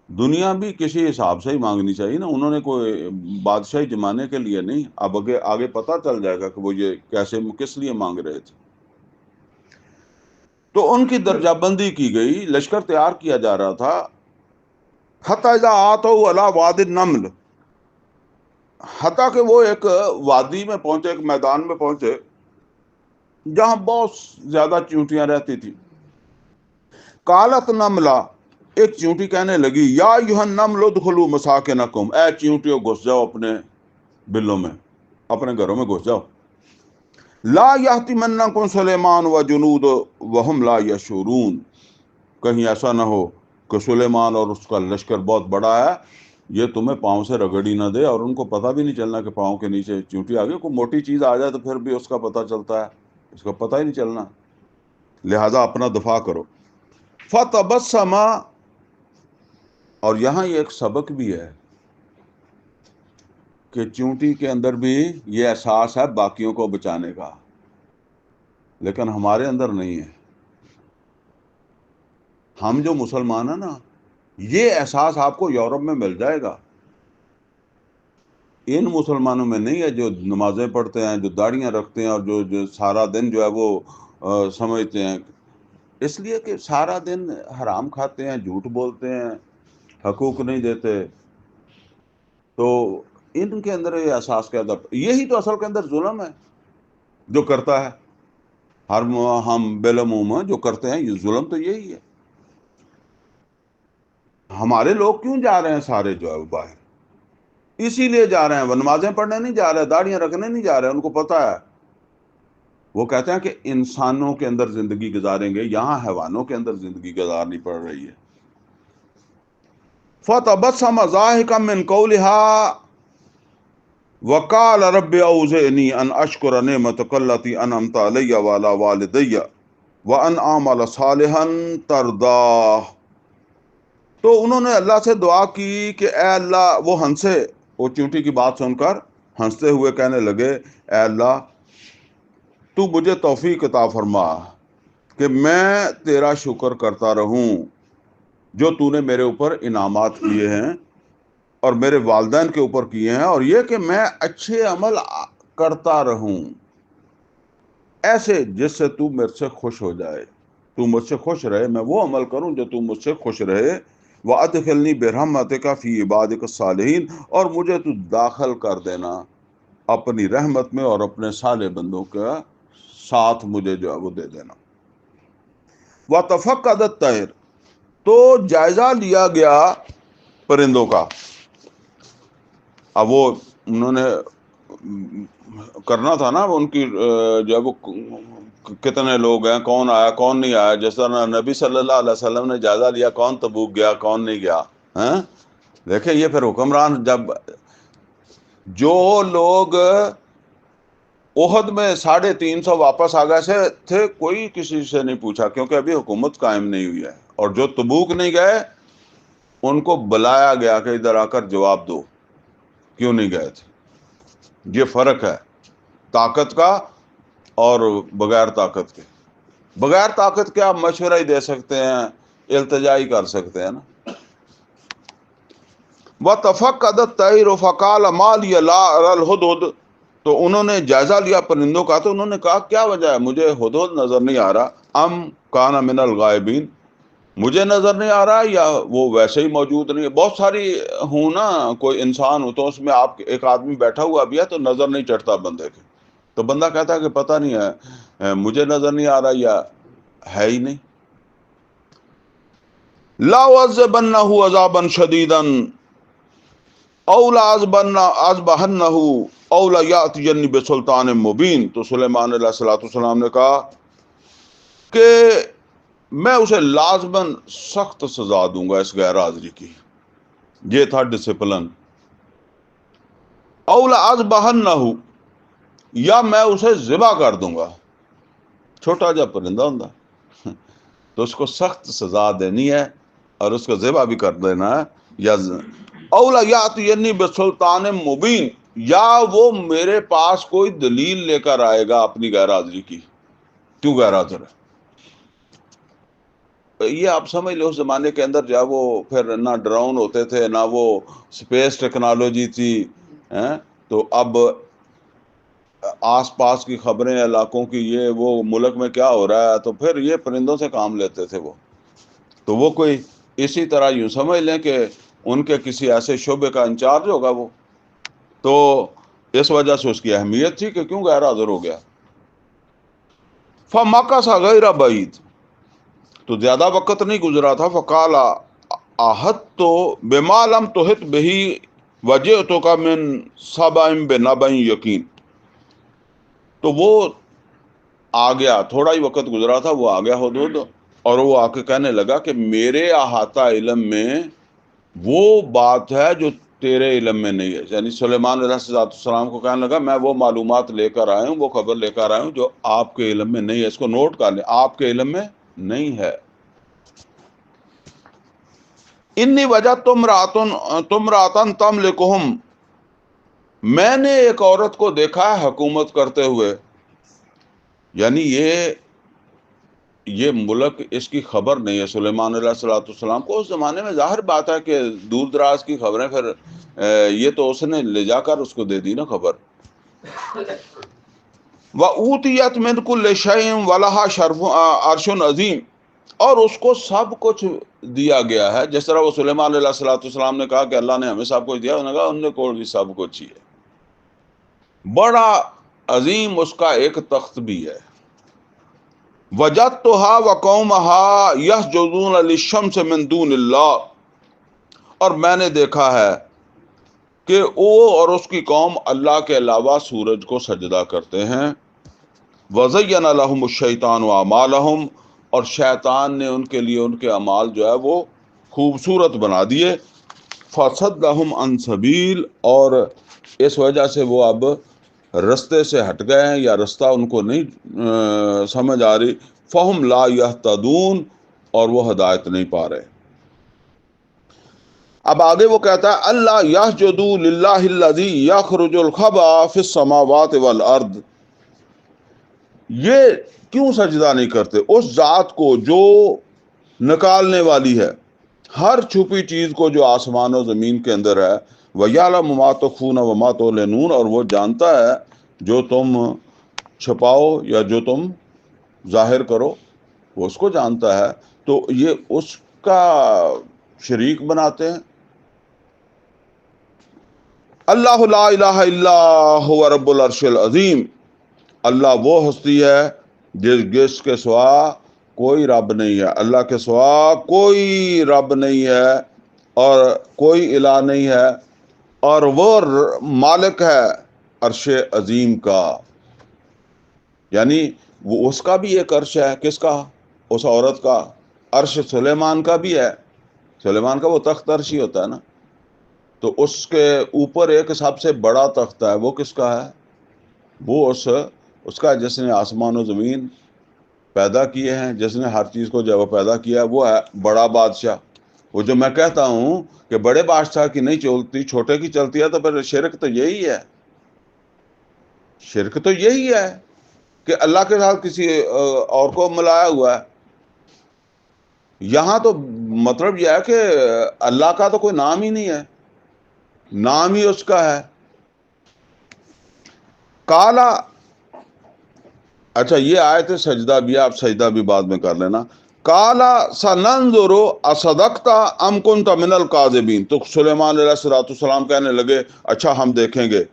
دنیا بھی کسی حساب سے ہی مانگنی چاہیے نا۔ انہوں نے کوئی بادشاہی جمانے کے لیے نہیں، اب آگے پتہ چل جائے گا کہ وہ یہ کیسے، کس لیے مانگ رہے تھے۔ تو ان کی درجہ بندی کی گئی، لشکر تیار کیا جا رہا تھا۔ حتی اذا آتوا علی واد النمل، حتیٰ کہ وہ ایک وادی میں پہنچے، ایک میدان میں پہنچے جہاں بہت زیادہ چیونٹیاں رہتی تھی۔ قالت نملہ، ایک چیونٹی کہنے لگی، یا ایھا النمل ادخلوا مساکنکم، اے چیونٹیوں گھس جاؤ اپنے بلوں میں، اپنے گھروں میں گھس جاؤ۔ لا یحطمنکم سلیمان وجنود وہم لا یشعرون، کہیں ایسا نہ ہو کہ سلیمان اور اس کا لشکر بہت بڑا ہے، یہ تمہیں پاؤں سے رگڑی نہ دے، اور ان کو پتہ بھی نہیں چلنا کہ پاؤں کے نیچے چیونٹی آ گئی۔ کوئی موٹی چیز آ جائے تو پھر بھی اس کا پتہ چلتا ہے، اس کا پتہ ہی نہیں چلنا، لہذا اپنا دفاع کرو۔ فتبسم، اور یہاں یہ ایک سبق بھی ہے کہ چیونٹی کے اندر بھی یہ احساس ہے باقیوں کو بچانے کا، لیکن ہمارے اندر نہیں ہے۔ ہم جو مسلمان ہیں نا، یہ احساس آپ کو یورپ میں مل جائے گا، ان مسلمانوں میں نہیں ہے جو نمازیں پڑھتے ہیں، جو داڑیاں رکھتے ہیں، اور جو سارا دن جو ہے وہ سمجھتے ہیں، اس لیے کہ سارا دن حرام کھاتے ہیں، جھوٹ بولتے ہیں، حقوق نہیں دیتے، تو ان کے اندر یہ احساس کا ادب، یہی تو اصل کے اندر ظلم ہے جو کرتا ہے ہم بالعموم جو کرتے ہیں، یہ ظلم تو یہی ہے۔ ہمارے لوگ کیوں جا رہے ہیں سارے جو ہے وہ باہر؟ اسی لیے جا رہے ہیں، وہ نمازیں پڑھنے نہیں جا رہے، داڑیاں رکھنے نہیں جا رہے، ان کو پتہ ہے، وہ کہتے ہیں کہ انسانوں کے اندر زندگی گزاریں گے، یہاں حیوانوں کے اندر زندگی گزارنی پڑ رہی ہے۔ فَتَبَسَّمَ ضَاحِكًا مِّن قَوْلِهَا وَقَالَ رَبِّ أَوْزِعْنِي أَنْ أَشْكُرَ نِعْمَتَكَ الَّتِي أَنْعَمْتَ عَلَيَّ وَعَلَىٰ وَالِدَيَّ وَأَنْ أَعْمَلَ صَالِحًا تَرْضَاهُ، تو انہوں نے اللہ سے دعا کی کہ اے اللہ، وہ ہنسے، وہ چیونٹی کی بات سن کر ہنستے ہوئے کہنے لگے، اے اللہ تو مجھے توفیق عطا فرما کہ میں تیرا شکر کرتا رہوں جو تو نے میرے اوپر انعامات کیے ہیں اور میرے والدین کے اوپر کیے ہیں، اور یہ کہ میں اچھے عمل کرتا رہوں ایسے جس سے تو میرے سے خوش ہو جائے، تو مجھ سے خوش رہے، میں وہ عمل کروں جو تو مجھ سے خوش رہے۔ وَأَدْخِلْنِي بِرَحْمَتِكَ فِي عِبَادِكَ الصَّالِحِينَ، اور مجھے تو داخل کر دینا اپنی رحمت میں اور اپنے صالح بندوں کا ساتھ مجھے جو ہے وہ دے دینا۔ وَتَفَقَّدَ الطَّيْرَ، تو جائزہ لیا گیا پرندوں کا۔ اب وہ انہوں نے کرنا تھا نا ان کی جو ہے وہ کتنے لوگ ہیں، کون آیا کون نہیں آیا، جس طرح نبی صلی اللہ علیہ وسلم نے جائزہ لیا کون تبوک گیا کون نہیں گیا، ہیں؟ دیکھیں یہ پھر حکمران، جب جو لوگ احد میں 350 واپس آ گئے تھے، کوئی کسی سے نہیں پوچھا، کیونکہ ابھی حکومت قائم نہیں ہوئی ہے، اور جو تبوک نہیں گئے ان کو بلایا گیا کہ ادھر آ کر جواب دو کیوں نہیں گئے تھے۔ یہ فرق ہے طاقت کا اور بغیر طاقت کے۔ بغیر طاقت کے آپ مشورہ ہی دے سکتے ہیں، التجا ہی کر سکتے ہیں نا۔ وَتَفَقَّدَ الطَّيْرُ فَقَالَ مَا لِيَ لَا أَرَى الْهُدْهُدَ، تو انہوں نے جائزہ لیا پرندوں کا، تو انہوں نے کہا کیا وجہ ہے، مجھے ہدہد نظر نہیں آ رہا، ام کان من الغائبین، مجھے نظر نہیں آ رہا یا وہ ویسے ہی موجود نہیں ہے۔ بہت ساری ہوں نا، کوئی انسان ہو تو اس میں آپ ایک آدمی بیٹھا ہوا بھی ہے تو نظر نہیں چڑھتا بندے کے، تو بندہ کہتا ہے کہ پتہ نہیں ہے، مجھے نظر نہیں آ رہا یا ہے ہی نہیں۔ لا عذبنہ عذابا شدیدا او لا اذبحنہ او لا یاتینی بسلطان مبین. تو سلیمان علیہ الصلوۃ والسلام نے کہا کہ میں اسے لازماً سخت سزا دوں گا اس غیر حاضری کی. یہ تھا ڈسپلن. او لا اذبحنہ، یا میں اسے ذبح کر دوں گا. چھوٹا جا پرندہ ہوں تو اس کو سخت سزا دینی ہے اور اس کو ذبح بھی کر دینا ہے. یا اولا یاتینی بسلطان مبین، یا وہ میرے پاس کوئی دلیل لے کر آئے گا اپنی غیر حاضری کی. کیوں غیر حاضر ہے؟ یہ آپ سمجھ لو اس زمانے کے اندر جو ہے وہ پھر نہ ڈرون ہوتے تھے نہ وہ اسپیس ٹیکنالوجی تھی. تو اب آس پاس کی خبریں علاقوں کی، یہ وہ ملک میں کیا ہو رہا ہے، تو پھر یہ پرندوں سے کام لیتے تھے وہ. تو وہ کوئی اسی طرح یوں سمجھ لیں کہ ان کے کسی ایسے شعبے کا انچارج ہوگا وہ. تو اس وجہ سے اس کی اہمیت تھی کہ کیوں غیر حاضر ہو گیا. فمکث غیر بعید، تو زیادہ وقت نہیں گزرا تھا. فقال احطت بما لم تحط به وجئتک من سبأ بنبأ یقین. تو وہ آ گیا، تھوڑا ہی وقت گزرا تھا، وہ آ گیا حدود، اور وہ آ کے کہنے لگا کہ میرے احاطہ علم میں وہ بات ہے جو تیرے علم میں نہیں ہے. یعنی سلیمان علیہ السلام کو کہنے لگا میں وہ معلومات لے کر آیا ہوں، وہ خبر لے کر آیا ہوں جو آپ کے علم میں نہیں ہے. اس کو نوٹ کر لیں، آپ کے علم میں نہیں ہے. انی وجہ تم راتن تملکہم، میں نے ایک عورت کو دیکھا ہے حکومت کرتے ہوئے. یعنی یہ ملک اس کی خبر نہیں ہے سلیمان علیہ السلام کو. اس زمانے میں ظاہر بات ہے کہ دور دراز کی خبریں پھر یہ تو اس نے لے جا کر اس کو دے دی نا خبر. وَأُوتِيَتْ مِنْ كُلِّ شَيْءٍ وَلَهَا عَرْشٌ عَظِيمٌ، اور اس کو سب کچھ دیا گیا ہے. جس طرح وہ سلیمان علیہ السلام نے کہا کہ اللہ نے ہمیں سب کچھ دیا، انہوں نے کہا ان کو بھی سب کچھ ہی ہے. بڑا عظیم اس کا ایک تخت بھی ہے. وَجَدتُّهَا وَقَوْمَهَا يَسْجُدُونَ لِلشَّمْسِ مِن دُونِ اللَّهِ، اور میں نے دیکھا ہے کہ وہ اور اس کی قوم اللہ کے علاوہ سورج کو سجدہ کرتے ہیں. وَزَيَّنَ لَهُمُ الشَّيْطَانُ أَعْمَالَهُمْ، اور شیطان نے ان کے لیے ان کے اعمال جو ہے وہ خوبصورت بنا دیے. فَصَدَّهُمْ عَنْ سَبِيلٍ، اور اس وجہ سے وہ اب رستے سے ہٹ گئے ہیں یا رستہ ان کو نہیں سمجھ آ رہی. فَهُمْ لَا يَهْتَدُونَ، اور وہ ہدایت نہیں پا رہے. اب آگے وہ کہتا ہے اللہ یسجدوا للہ الذی یخرج الخبأ فی السماوات والارض، یہ کیوں سجدہ نہیں کرتے اس ذات کو جو نکالنے والی ہے ہر چھپی چیز کو جو آسمان و زمین کے اندر ہے. وَیَعْلَمُ مَا تُخْفُونَ وَمَا تُعْلِنُونَ، اور وہ جانتا ہے جو تم چھپاؤ یا جو تم ظاہر کرو، وہ اس کو جانتا ہے. تو یہ اس کا شریک بناتے ہیں. اللہ لا الہ الا هو رب العرش العظیم، اللہ وہ ہستی ہے جس کے سوا کوئی رب نہیں ہے. اللہ کے سوا کوئی رب نہیں ہے اور کوئی الہ نہیں ہے، اور وہ مالک ہے عرش عظیم کا. یعنی وہ اس کا بھی ایک عرش ہے. کس کا؟ اس عورت کا. عرش سلیمان کا بھی ہے. سلیمان کا وہ تخت عرش ہی ہوتا ہے نا. تو اس کے اوپر ایک سب سے بڑا تخت ہے، وہ کس کا ہے؟ وہ اس کا جس نے آسمان و زمین پیدا کیے ہیں، جس نے ہر چیز کو جب پیدا کیا ہے، وہ ہے بڑا بادشاہ. وہ جو میں کہتا ہوں کہ بڑے بادشاہ کی نہیں چلتی چھوٹے کی چلتی ہے، تو پھر شرک تو یہی ہے. شرک تو یہی ہے کہ اللہ کے ساتھ کسی اور کو ملایا ہوا ہے. یہاں تو مطلب یہ ہے کہ اللہ کا تو کوئی نام ہی نہیں ہے، نام ہی اس کا ہے. کالا، اچھا یہ آیت سجدہ بھی ہے، آپ سجدہ بھی بعد میں کر لینا. کالا سننظر اصدقت ام کنت من الکاذبین، تو سلیمان علیہ السلام کہنے لگے اچھا ہم دیکھیں گے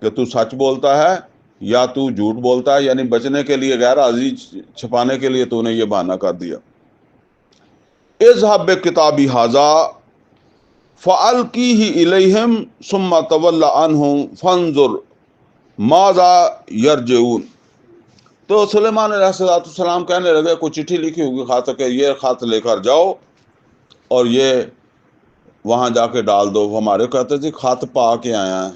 کہ تو سچ بولتا ہے یا تو جھوٹ بولتا ہے. یعنی بچنے کے لیے، غیر حاضری چھپانے کے لیے تو نے یہ بہانہ کر دیا. اذهب بکتابی ھذا فالقیہ الیہم ثم تول عنہم فانظر ماذا یرجعون۔ تو سلیمان علیہ السلام کہنے لگے کوئی چٹھی لکھی ہوگی خط کہ یہ خط لے کر جاؤ اور یہ وہاں جا کے ڈال دو۔ ہمارے کہتے تھے خط پا کے آیا ہے،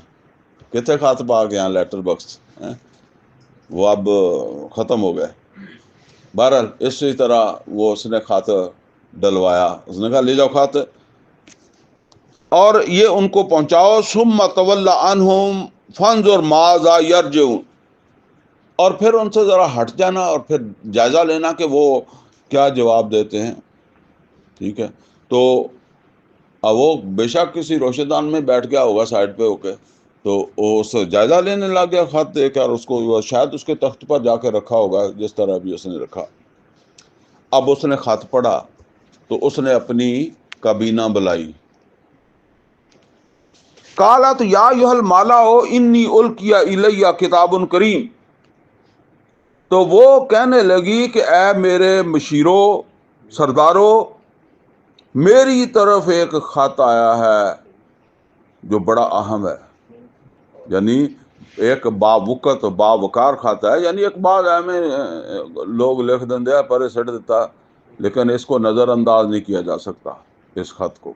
کتنے خط پا کے آیا لیٹر باکس، وہ اب ختم ہو گئے۔ بہرحال اسی طرح وہ اس نے خط ڈلوایا، اس نے کہا لے جاؤ خط اور یہ ان کو پہنچاؤ۔ ثم تول عنہم فانظر ماذا یرجعون، اور پھر ان سے ذرا ہٹ جانا اور پھر جائزہ لینا کہ وہ کیا جواب دیتے ہیں۔ ٹھیک ہے، تو اب وہ بے شک کسی روشندان میں بیٹھ گیا ہوگا سائڈ پہ ہو کے، تو وہ اس سے جائزہ لینے لگ گیا خط دے کر، اس کو شاید اس کے تخت پر جا کے رکھا ہوگا جس طرح بھی اس نے رکھا۔ اب اس نے خط پڑھا تو اس نے اپنی کابینہ بلائی، قالت یا ایھا الملأ انی القی الی کتاب کریم، تو وہ کہنے لگی کہ اے میرے مشیرو سردارو، میری طرف ایک خط آیا ہے جو بڑا اہم ہے، یعنی ایک باوقت باوقار خط ہے، یعنی ایک بات ہے میں لوگ لکھ دیں دیا پرے سٹ دیتا، لیکن اس کو نظر انداز نہیں کیا جا سکتا اس خط کو۔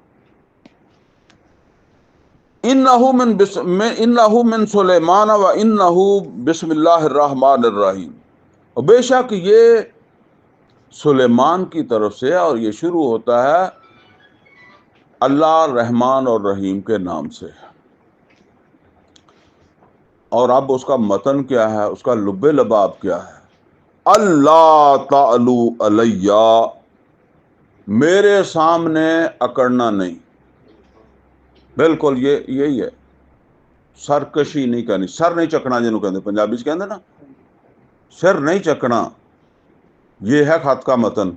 انہ من سلیمان و انہ بسم اللہ الرحمن الرحیم، اور بے شک یہ سلیمان کی طرف سے اور یہ شروع ہوتا ہے اللہ رحمان اور رحیم کے نام سے۔ اور اب اس کا متن کیا ہے، اس کا لب لباب کیا ہے؟ اللہ تعلو علیہ، میرے سامنے اکڑنا نہیں۔ بالکل یہی ہے، سرکشی نہیں کرنی، سر نہیں چکنا جنہوں کہتے پنجابی سے کہتے نا، سر نہیں چکنا، یہ ہے خط کا متن۔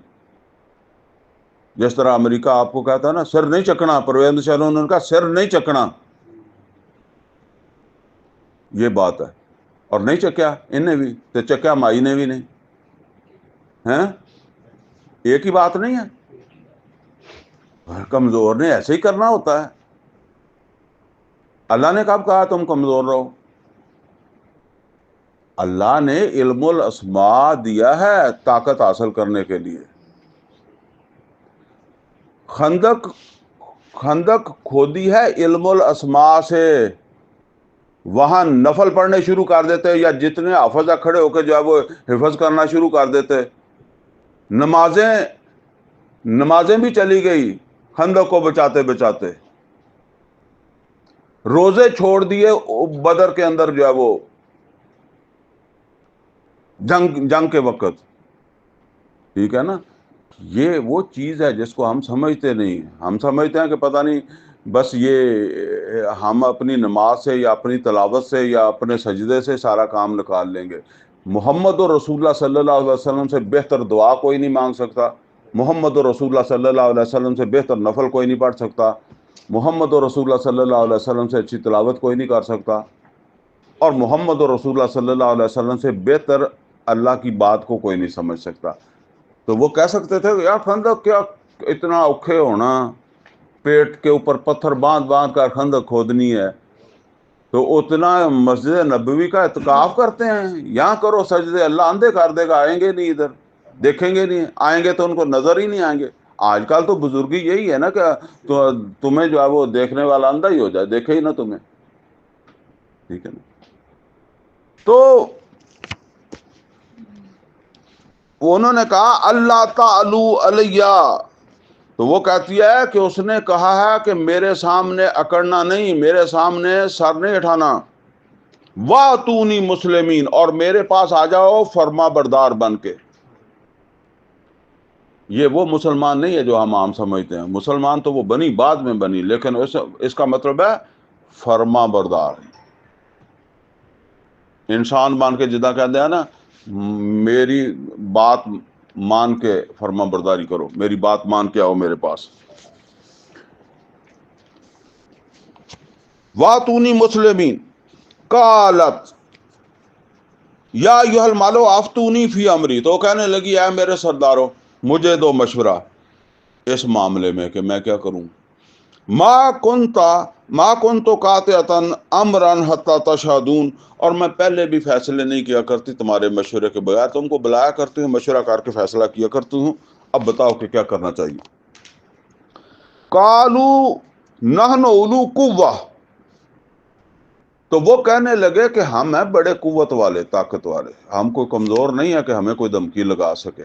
جس طرح امریکہ آپ کو کہتا ہے نا سر نہیں چکنا، پرویز چلو انہوں نے کہا سر نہیں چکنا، یہ بات ہے۔ اور نہیں چکیا انہیں بھی تو چکیا مائی نے بھی نہیں، ہیں ایک ہی بات نہیں ہے۔ کمزور نے ایسے ہی کرنا ہوتا ہے۔ اللہ نے کب کہا تم کمزور رہو؟ اللہ نے علم الاسماء دیا ہے طاقت حاصل کرنے کے لیے۔ خندق کھودی ہے علم الاسماء سے، وہاں نفل پڑھنے شروع کر دیتے، یا جتنے حافظہ کھڑے ہو کے جو ہے وہ حفظ کرنا شروع کر دیتے۔ نمازیں بھی چلی گئی خندق کو بچاتے بچاتے، روزے چھوڑ دیے بدر کے اندر جو ہے وہ جنگ کے وقت۔ ٹھیک ہے نا، یہ وہ چیز ہے جس کو ہم سمجھتے نہیں، ہم سمجھتے ہیں کہ پتہ نہیں بس یہ ہم اپنی نماز سے یا اپنی تلاوت سے یا اپنے سجدے سے سارا کام نکال لیں گے۔ محمد رسول اللہ صلی اللہ علیہ وسلم سے بہتر دعا کوئی نہیں مانگ سکتا، محمد رسول اللہ صلی اللہ علیہ وسلم سے بہتر نفل کوئی نہیں پڑھ سکتا، محمد رسول اللہ صلی اللہ علیہ وسلم سے اچھی تلاوت کوئی نہیں کر سکتا، اور محمد رسول اللہ صلی اللہ علیہ وسلم سے بہتر اللہ کی بات کو کوئی نہیں سمجھ سکتا۔ تو وہ کہہ سکتے تھے یار خندق کیا اتنا اوکھے ہونا، پیٹ کے اوپر پتھر باندھ باندھ کر خندق کھودنی ہے، تو اتنا مسجد نبوی کا اعتکاف کرتے ہیں، یہاں کرو سجدے، اللہ اندھے کر دے گا، آئیں گے نہیں ادھر، دیکھیں گے نہیں، آئیں گے تو ان کو نظر ہی نہیں آئیں گے۔ آج کل تو بزرگی یہی ہے نا کہ تمہیں جو ہے وہ دیکھنے والا اندھا ہی ہو جائے، دیکھے ہی نہ تمہیں۔ ٹھیک ہے نا، تو انہوں نے کہا اللہ تعلو علیہ، تو وہ کہتی ہے کہ اس نے کہا ہے کہ میرے سامنے اکڑنا نہیں، میرے سامنے سر نہیں اٹھانا، وَأْتُونِي مسلمین، اور میرے پاس آ جاؤ فرما بردار بن کے۔ یہ وہ مسلمان نہیں ہے جو ہم عام سمجھتے ہیں، مسلمان تو وہ بنی بعد میں بنی، لیکن اس کا مطلب ہے فرما بردار، انسان مان کے جدا کہتے ہیں نا، میری بات مان کے فرما برداری کرو، میری بات مان کے آؤ میرے پاس۔ وَأْتُونِي مسلمین قالت یا ایھا الملأ افتونی فی امری، تو کہنے لگی اے میرے سردارو مجھے دو مشورہ، اس معاملے میں کہ میں کیا کروں. ما کنت قاطعتن امرن حتی تشہدون، اور میں پہلے بھی فیصلے نہیں کیا کرتی تمہارے مشورے کے بغیر، تم کو بلایا کرتی ہوں، مشورہ کر کے فیصلہ کیا کرتی ہوں، اب بتاؤ کہ کیا کرنا چاہیے. قالوا نحن اولو قوہ، تو وہ کہنے لگے کہ ہم ہیں بڑے قوت والے، طاقت والے، ہم کوئی کمزور نہیں ہے کہ ہمیں کوئی دھمکی لگا سکے.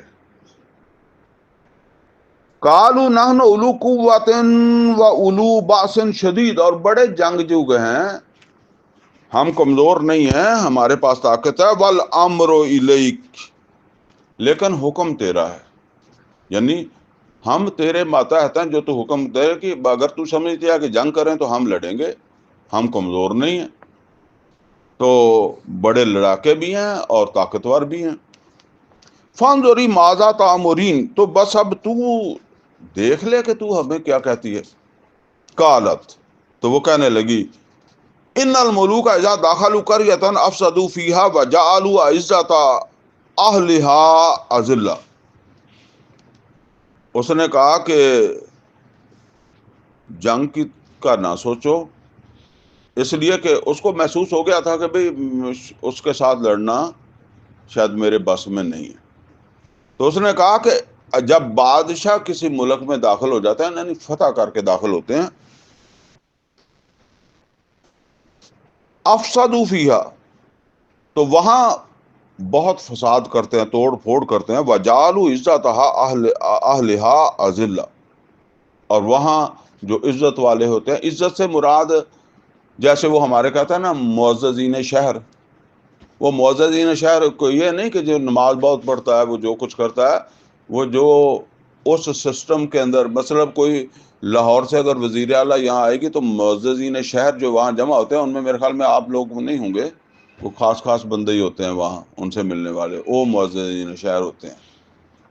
قالوا نحن اولو قوت و اولو باس شدید، اور بڑے جنگجو ہیں، ہم کمزور نہیں ہیں، ہمارے پاس طاقت ہے. والامر الیک، لیکن حکم تیرا ہے، یعنی ہم تیرے ماتحت ہیں، جو تو حکم دے کہ اگر تو سمجھتی ہے کہ جنگ کریں تو ہم لڑیں گے، ہم کمزور نہیں ہیں. تو بڑے لڑاکے بھی ہیں اور طاقتور بھی ہیں. فانظری ماذا تأمرین، تو بس اب تو دیکھ لے کہ تو ہمیں کیا کہتی ہے. قالت، تو وہ کہنے لگی، ان الملوک اذا دخلوا قرية افسدوا فيها وجعلوا عزت اہلها اذلہ. اس نے کہا کہ جنگ کی کا نہ سوچو، اس لیے کہ اس کو محسوس ہو گیا تھا کہ بھئی اس کے ساتھ لڑنا شاید میرے بس میں نہیں ہے. تو اس نے کہا کہ جب بادشاہ کسی ملک میں داخل ہو جاتے ہیں، یعنی فتح کر کے داخل ہوتے ہیں، افسدوا فیہا، تو وہاں بہت فساد کرتے ہیں، توڑ پھوڑ کرتے ہیں. وجعلوا عزتها اہلها اذلہ، اور وہاں جو عزت والے ہوتے ہیں، عزت سے مراد جیسے وہ ہمارے کہتے ہیں نا معززین شہر، وہ معززین شہر کو یہ نہیں کہ جو نماز بہت پڑھتا ہے، وہ جو کچھ کرتا ہے، وہ جو اس سسٹم کے اندر، مثلا کوئی لاہور سے اگر وزیر اعلیٰ یہاں آئے گی تو معززین شہر جو وہاں جمع ہوتے ہیں، ان میں میرے خیال میں آپ لوگ نہیں ہوں گے، وہ خاص خاص بندے ہی ہوتے ہیں وہاں ان سے ملنے والے، وہ معززین شہر ہوتے ہیں،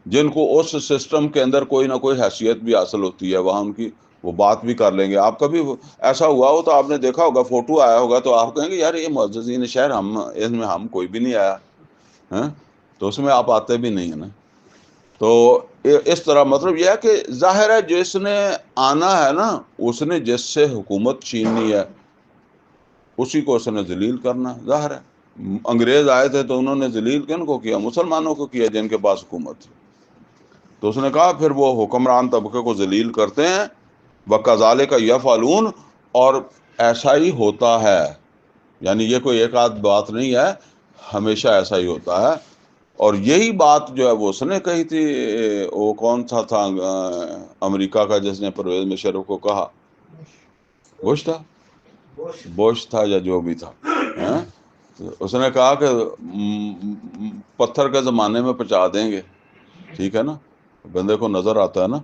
جن کو اس سسٹم کے اندر کوئی نہ کوئی حیثیت بھی حاصل ہوتی ہے وہاں ان کی، وہ بات بھی کر لیں گے. آپ کبھی ایسا ہوا ہو تو آپ نے دیکھا ہوگا، فوٹو آیا ہوگا تو آپ کہیں گے یار یہ معززین شہر، اس میں ہم کوئی بھی نہیں آیا ہیں، تو اس میں آپ آتے بھی نہیں ہیں نا. تو اس طرح مطلب یہ ہے کہ ظاہر ہے جس نے آنا ہے نا، اس نے جس سے حکومت چھیننی ہے اسی کو اس نے ذلیل کرنا ہے. ظاہر ہے انگریز آئے تھے تو انہوں نے ذلیل کن کو کیا؟ مسلمانوں کو کیا جن کے پاس حکومت تھی. تو اس نے کہا پھر وہ حکمران طبقے کو ذلیل کرتے ہیں. وَكَذَلِكَ يَفْعَلُونَ، اور ایسا ہی ہوتا ہے، یعنی یہ کوئی ایک آدھ بات نہیں ہے، ہمیشہ ایسا ہی ہوتا ہے. اور یہی بات جو ہے وہ اس نے کہی تھی، وہ کون سا تھا امریکہ کا جس نے پرویز مشرف کو کہا، بش تھا، بش تھا یا جو بھی تھا، اس نے کہا کہ پتھر کے زمانے میں پہنچا دیں گے. ٹھیک ہے نا، بندے کو نظر آتا ہے نا.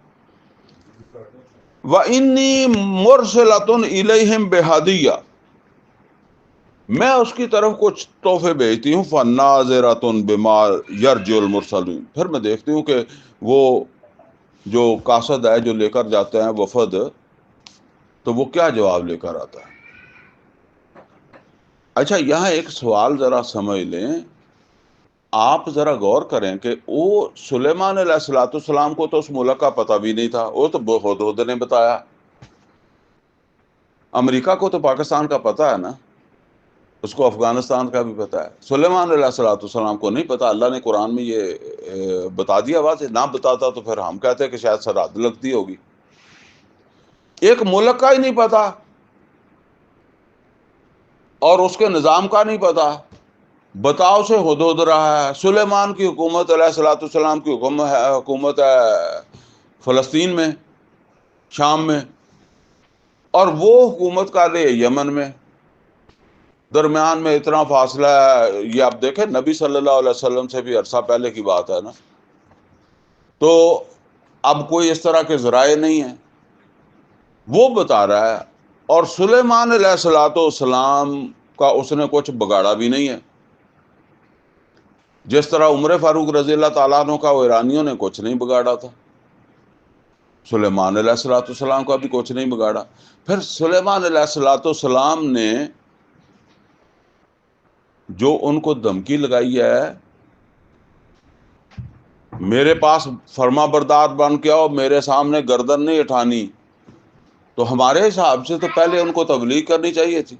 وَإِنِّي مُرْسِلَةٌ إِلَيْهِمْ بِهَدِيَّةٍ، میں اس کی طرف کچھ تحفے بھیجتی ہوں. فَنَّاظِرَةٌ بِمَا يَرْجِعُ الْمُرْسَلُونَ، پھر میں دیکھتی ہوں کہ وہ جو قاصد ہے، جو لے کر جاتے ہیں وفد، تو وہ کیا جواب لے کر آتا ہے. اچھا یہاں ایک سوال ذرا سمجھ لیں، آپ ذرا غور کریں کہ وہ سلیمان علیہ السلام کو تو اس ملک کا پتہ بھی نہیں تھا، وہ تو ہدہد نے بتایا. امریکہ کو تو پاکستان کا پتہ ہے نا، اس کو افغانستان کا بھی پتہ ہے. سلیمان علیہ السلام کو نہیں پتہ. اللہ نے قرآن میں یہ بتا دیا، واضح نہ بتاتا تو پھر ہم کہتے ہیں کہ شاید سرحد لگتی ہوگی. ایک ملک کا ہی نہیں پتہ اور اس کے نظام کا نہیں پتہ، بتاؤ سے ہدہد رہا ہے. سلیمان کی حکومت، علیہ السلام کی حکومت ہے فلسطین میں، شام میں، اور وہ حکومت کر رہی ہے یمن میں. درمیان میں اتنا فاصلہ ہے. یہ آپ دیکھیں نبی صلی اللہ علیہ وسلم سے بھی عرصہ پہلے کی بات ہے نا. تو اب کوئی اس طرح کے ذرائع نہیں ہیں، وہ بتا رہا ہے. اور سلیمان علیہ السلام کا اس نے کچھ بگاڑا بھی نہیں ہے، جس طرح عمر فاروق رضی اللہ تعالیٰ عنہ کا وہ ایرانیوں نے کچھ نہیں بگاڑا تھا، سلیمان علیہ السلام کا بھی کچھ نہیں بگاڑا. پھر سلیمان علیہ السلام نے جو ان کو دھمکی لگائی ہے، میرے پاس فرما بردار بن کے آؤ، میرے سامنے گردن نہیں اٹھانی. تو ہمارے حساب سے تو پہلے ان کو تبلیغ کرنی چاہیے تھی،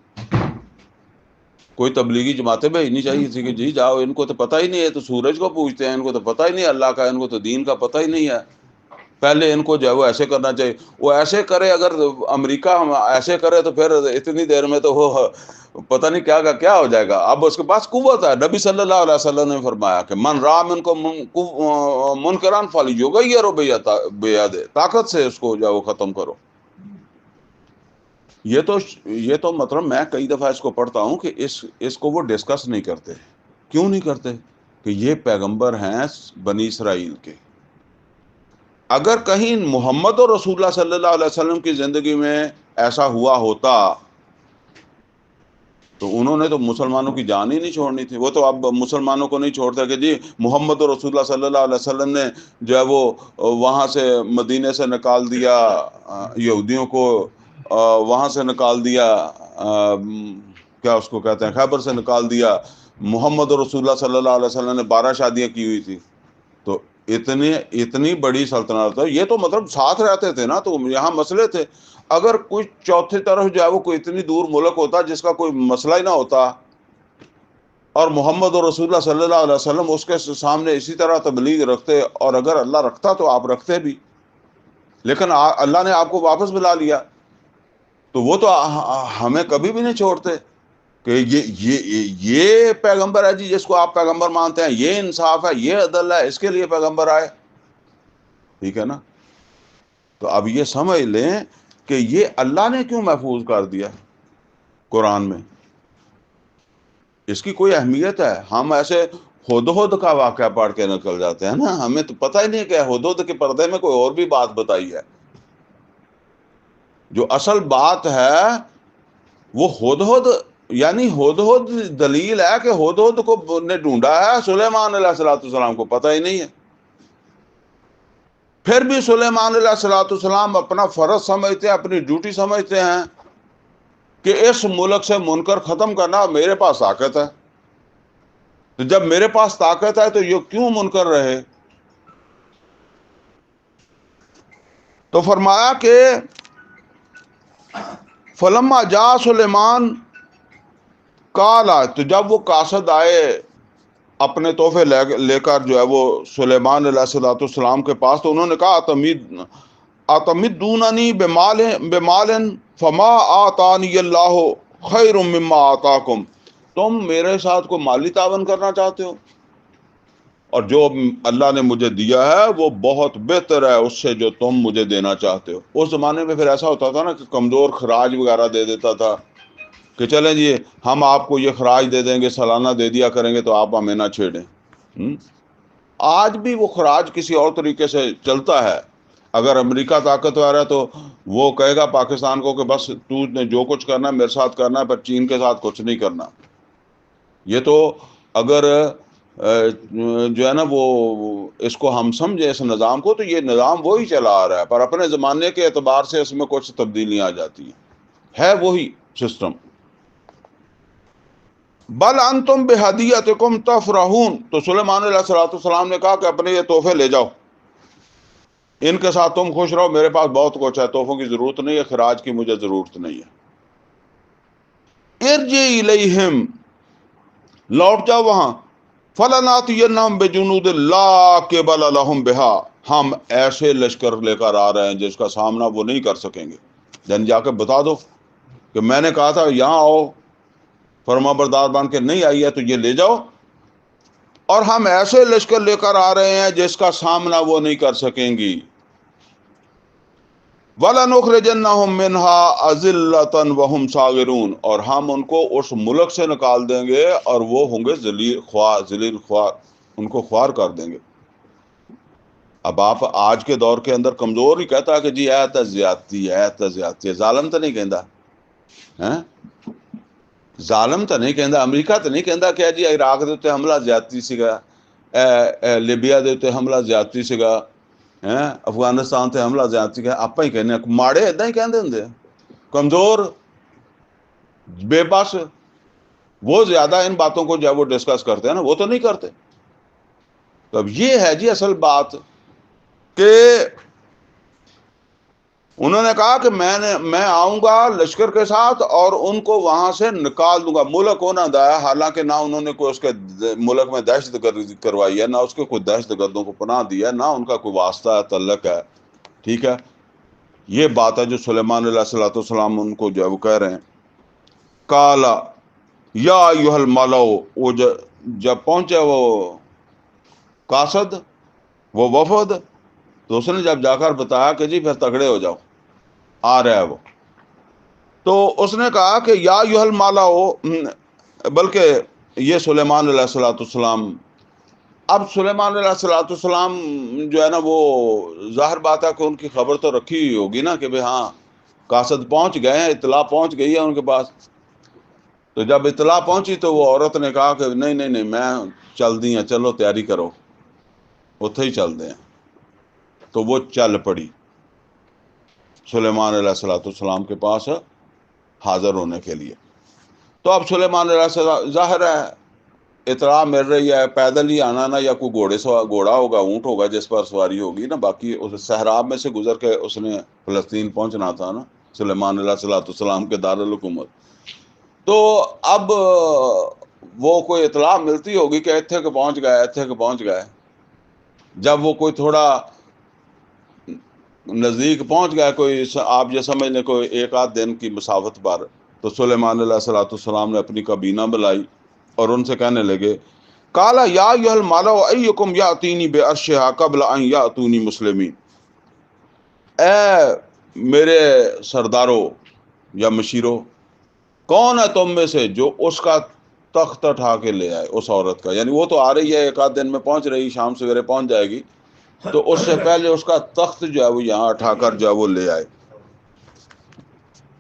کوئی تبلیغی جماعتیں بھیجنی چاہیے تھی کہ جی جاؤ، ان کو تو پتہ ہی نہیں ہے، تو سورج کو پوچھتے ہیں، ان کو تو پتہ ہی نہیں اللہ کا، ان کو تو دین کا پتہ ہی نہیں ہے. پہلے ان کو جو ہے وہ ایسے کرنا چاہیے. وہ ایسے کرے، اگر امریکہ ایسے کرے تو پھر اتنی دیر میں تو وہ پتہ نہیں کیا کا کیا ہو جائے گا. اب اس کے پاس قوت ہے. نبی صلی اللہ علیہ وسلم نے فرمایا کہ من رام ان کو منکران فلیغیرہ بیدہ، طاقت سے اس کو جو ہے وہ ختم کرو. یہ تو مطلب میں کئی دفعہ اس کو پڑھتا ہوں کہ اس کو وہ ڈسکس نہیں کرتے. کیوں نہیں کرتے؟ کہ یہ پیغمبر ہیں بنی اسرائیل کے. اگر کہیں محمد اور رسول اللہ صلی اللہ علیہ وسلم کی زندگی میں ایسا ہوا ہوتا تو انہوں نے تو مسلمانوں کی جان ہی نہیں چھوڑنی تھی. وہ تو اب مسلمانوں کو نہیں چھوڑتا کہ جی محمد اور رسول اللہ صلی اللہ علیہ وسلم نے جو ہے وہ وہاں سے مدینے سے نکال دیا یہودیوں کو، وہاں سے نکال دیا، کیا اس کو کہتے ہیں، خیبر سے نکال دیا. محمد اور رسول اللہ صلی اللہ علیہ وسلم نے 12 شادیاں کی ہوئی تھی. تو اتنی بڑی سلطنت ہے. یہ تو مطلب ساتھ رہتے تھے نا، تو یہاں مسئلے تھے. اگر کوئی چوتھی طرف جو ہے وہ کوئی اتنی دور ملک ہوتا جس کا کوئی مسئلہ ہی نہ ہوتا، اور محمد اور رسول اللہ صلی اللہ علیہ وسلم اس کے سامنے اسی طرح تبلیغ رکھتے، اور اگر اللہ رکھتا تو آپ رکھتے بھی، لیکن اللہ نے آپ کو واپس بلا لیا. تو وہ تو ہمیں کبھی بھی نہیں چھوڑتے کہ یہ پیغمبر ہے جی جس کو آپ پیغمبر مانتے ہیں، یہ انصاف ہے، یہ عدل ہے، اس کے لیے پیغمبر آئے. ٹھیک ہے نا؟ تو اب یہ سمجھ لیں کہ یہ اللہ نے کیوں محفوظ کر دیا قرآن میں. اس کی کوئی اہمیت ہے؟ ہم ایسے ہدہد کا واقعہ پڑھ کے نکل جاتے ہیں نا، ہمیں تو پتہ ہی نہیں کہ ہدہد کے پردے میں کوئی اور بھی بات بتائی ہے. جو اصل بات ہے وہ ہدہد، یعنی ہدہد دلیل ہے کہ ہدہد کو نے ڈھونڈا ہے، سلیمان علیہ السلام کو پتہ ہی نہیں ہے. پھر بھی سلیمان علیہ السلام اپنا فرض سمجھتے ہیں، اپنی ڈیوٹی سمجھتے ہیں کہ اس ملک سے منکر ختم کرنا میرے پاس طاقت ہے. تو جب میرے پاس طاقت ہے تو یہ کیوں منکر رہے؟ تو فرمایا کہ فلما جا سلیمان کالا، تو جب وہ قاصد آئے اپنے تحفے لے کر جو ہے وہ سلیمان علیہ السلام کے پاس، تو انہوں نے کہا اتمدوننی بمال فما آتانی اللہ خیر مما آتاکم، تم میرے ساتھ کو مالی تعاون کرنا چاہتے ہو، اور جو اللہ نے مجھے دیا ہے وہ بہت بہتر ہے اس سے جو تم مجھے دینا چاہتے ہو. اس زمانے میں پھر ایسا ہوتا تھا نا کہ کمزور خراج وغیرہ دے دیتا تھا کہ چلیں جی ہم آپ کو یہ خراج دے دیں گے، سالانہ دے دیا کریں گے، تو آپ ہمیں نہ چھیڑیں. آج بھی وہ خراج کسی اور طریقے سے چلتا ہے. اگر امریکہ طاقتور ہے تو وہ کہے گا پاکستان کو کہ بس تو نے جو کچھ کرنا ہے میرے ساتھ کرنا ہے، پر چین کے ساتھ کچھ نہیں کرنا. یہ تو اگر جو ہے نا وہ اس کو ہم سمجھے اس نظام کو، تو یہ نظام وہی چلا آ رہا ہے، پر اپنے زمانے کے اعتبار سے اس میں کچھ تبدیلیاں آ جاتی ہیں، ہے وہی سسٹم. بل انتم بہدیتکم تفرحون، تو سلیمان علیہ السلام نے کہا کہ اپنے یہ تحفے لے جاؤ، ان کے ساتھ تم خوش رہو، میرے پاس بہت کچھ ہے، تحفوں کی ضرورت نہیں ہے، خراج کی مجھے ضرورت نہیں ہے. ارجع الیہم، لوٹ جاؤ وہاں، فلناتینہم بجنود لا قبل لہم بہا، ہم ایسے لشکر لے کر آ رہے ہیں جس کا سامنا وہ نہیں کر سکیں گے. جن جا کے بتا دو کہ میں نے کہا تھا یہاں آؤ، فرما بردار بن کے نہیں آئی ہے تو یہ لے جاؤ، اور ہم ایسے لشکر لے کر آ رہے ہیں جس کا سامنا وہ نہیں کر سکیں گی. وَلَنُخْرِجَنَّهُم مِّنْهَا أَذِلَّةً وَهُمْ صَاغِرُونَ، اور ہم ان کو اس ملک سے نکال دیں گے اور وہ ہوں گے ذلیل خوار، ان کو خوار کر دیں گے. اب آپ آج کے دور کے اندر کمزور ہی کہتا ہے کہ جی اے تے زیادتی ہے، اے تے زیادتی ہے، ظالم تو نہیں کہندا ہیں، ظالم تو نہیں کہندا، امریکہ تو نہیں کہندا کہ جی عراق دے تے حملہ زیادتی سیگا، لیبیا دے تے حملہ زیادتی سیگا، افغانستان تے حملہ زیادتی ہے. آپ ہی کہنے ماڑے ادھا ہی کہندے ہوندے، کمزور بے بس، وہ زیادہ ان باتوں کو جو ہے وہ ڈسکس کرتے ہیں نا، وہ تو نہیں کرتے. تو اب یہ ہے جی اصل بات کہ انہوں نے کہا کہ میں آؤں گا لشکر کے ساتھ اور ان کو وہاں سے نکال دوں گا، ملک ہونا دایا، حالانکہ نہ انہوں نے کوئی اس کے ملک میں دہشت گردی کروائی ہے، نہ اس کے کوئی دہشت گردوں کو پناہ دیا ہے، نہ ان کا کوئی واسطہ ہے، تعلق ہے، ٹھیک ہے۔ یہ بات ہے جو سلیمان علیہ الصلوۃ والسلام ان کو جو ہے وہ کہہ رہے ہیں۔ کالا یا ایھا الملؤ، وہ جب پہنچے وہ قاصد، وہ وفد، تو اس نے جب جا کر بتایا کہ جی پھر تگڑے ہو جاؤ، آ رہا ہے وہ، تو اس نے کہا کہ یا ایھا الملؤ، بلکہ یہ سلیمان علیہ الصلوۃ والسلام، اب سلیمان علیہ الصلوۃ والسلام جو ہے نا وہ ظاہر بات ہے کہ ان کی خبر تو رکھی ہوئی ہوگی نا کہ بھئی ہاں قاصد پہنچ گئے ہیں، اطلاع پہنچ گئی ہے ان کے پاس۔ تو جب اطلاع پہنچی تو وہ عورت نے کہا کہ نہیں نہیں نہیں، میں چل دی ہیں، چلو تیاری کرو، اتھے ہی چل دیں۔ تو وہ چل پڑی سلیمان علیہ الصلوۃ والسلام کے پاس حاضر ہونے کے لیے۔ تو اب سلیمان علیہ السلام، ظاہر ہے اطلاع مل رہی ہے، پیدل ہی آنا نا، یا کوئی گھوڑا ہوگا، اونٹ ہوگا جس پر سواری ہوگی نا، باقی اس صحرا میں سے گزر کے اس نے فلسطین پہنچنا تھا نا، سلیمان علیہ الصلوۃ والسلام کے دارالحکومت۔ تو اب وہ کوئی اطلاع ملتی ہوگی کہ ایتھے کے پہنچ گئے، ایتھے کے پہنچ گئے۔ جب وہ کوئی تھوڑا نزدیک پہنچ گیا، کوئی آپ یہ سمجھ لیں کوئی ایک آدھ دن کی مسافت پر، تو سلیمان علیہ الصلوۃ والسلام نے اپنی کابینہ بلائی اور ان سے کہنے لگے، کالا یا ایھا الملؤ ایکم یاتینی بعرشھا قبل ان یاتونی مسلمین، اے میرے سردارو یا مشیرو، کون ہے تم میں سے جو اس کا تخت اٹھا کے لے آئے، اس عورت کا، یعنی وہ تو آ رہی ہے، ایک آدھ دن میں پہنچ رہی، شام سویرے پہنچ جائے گی، تو اس سے پہلے اس کا تخت جو ہے وہ یہاں اٹھا کر جو ہے وہ لے آئے۔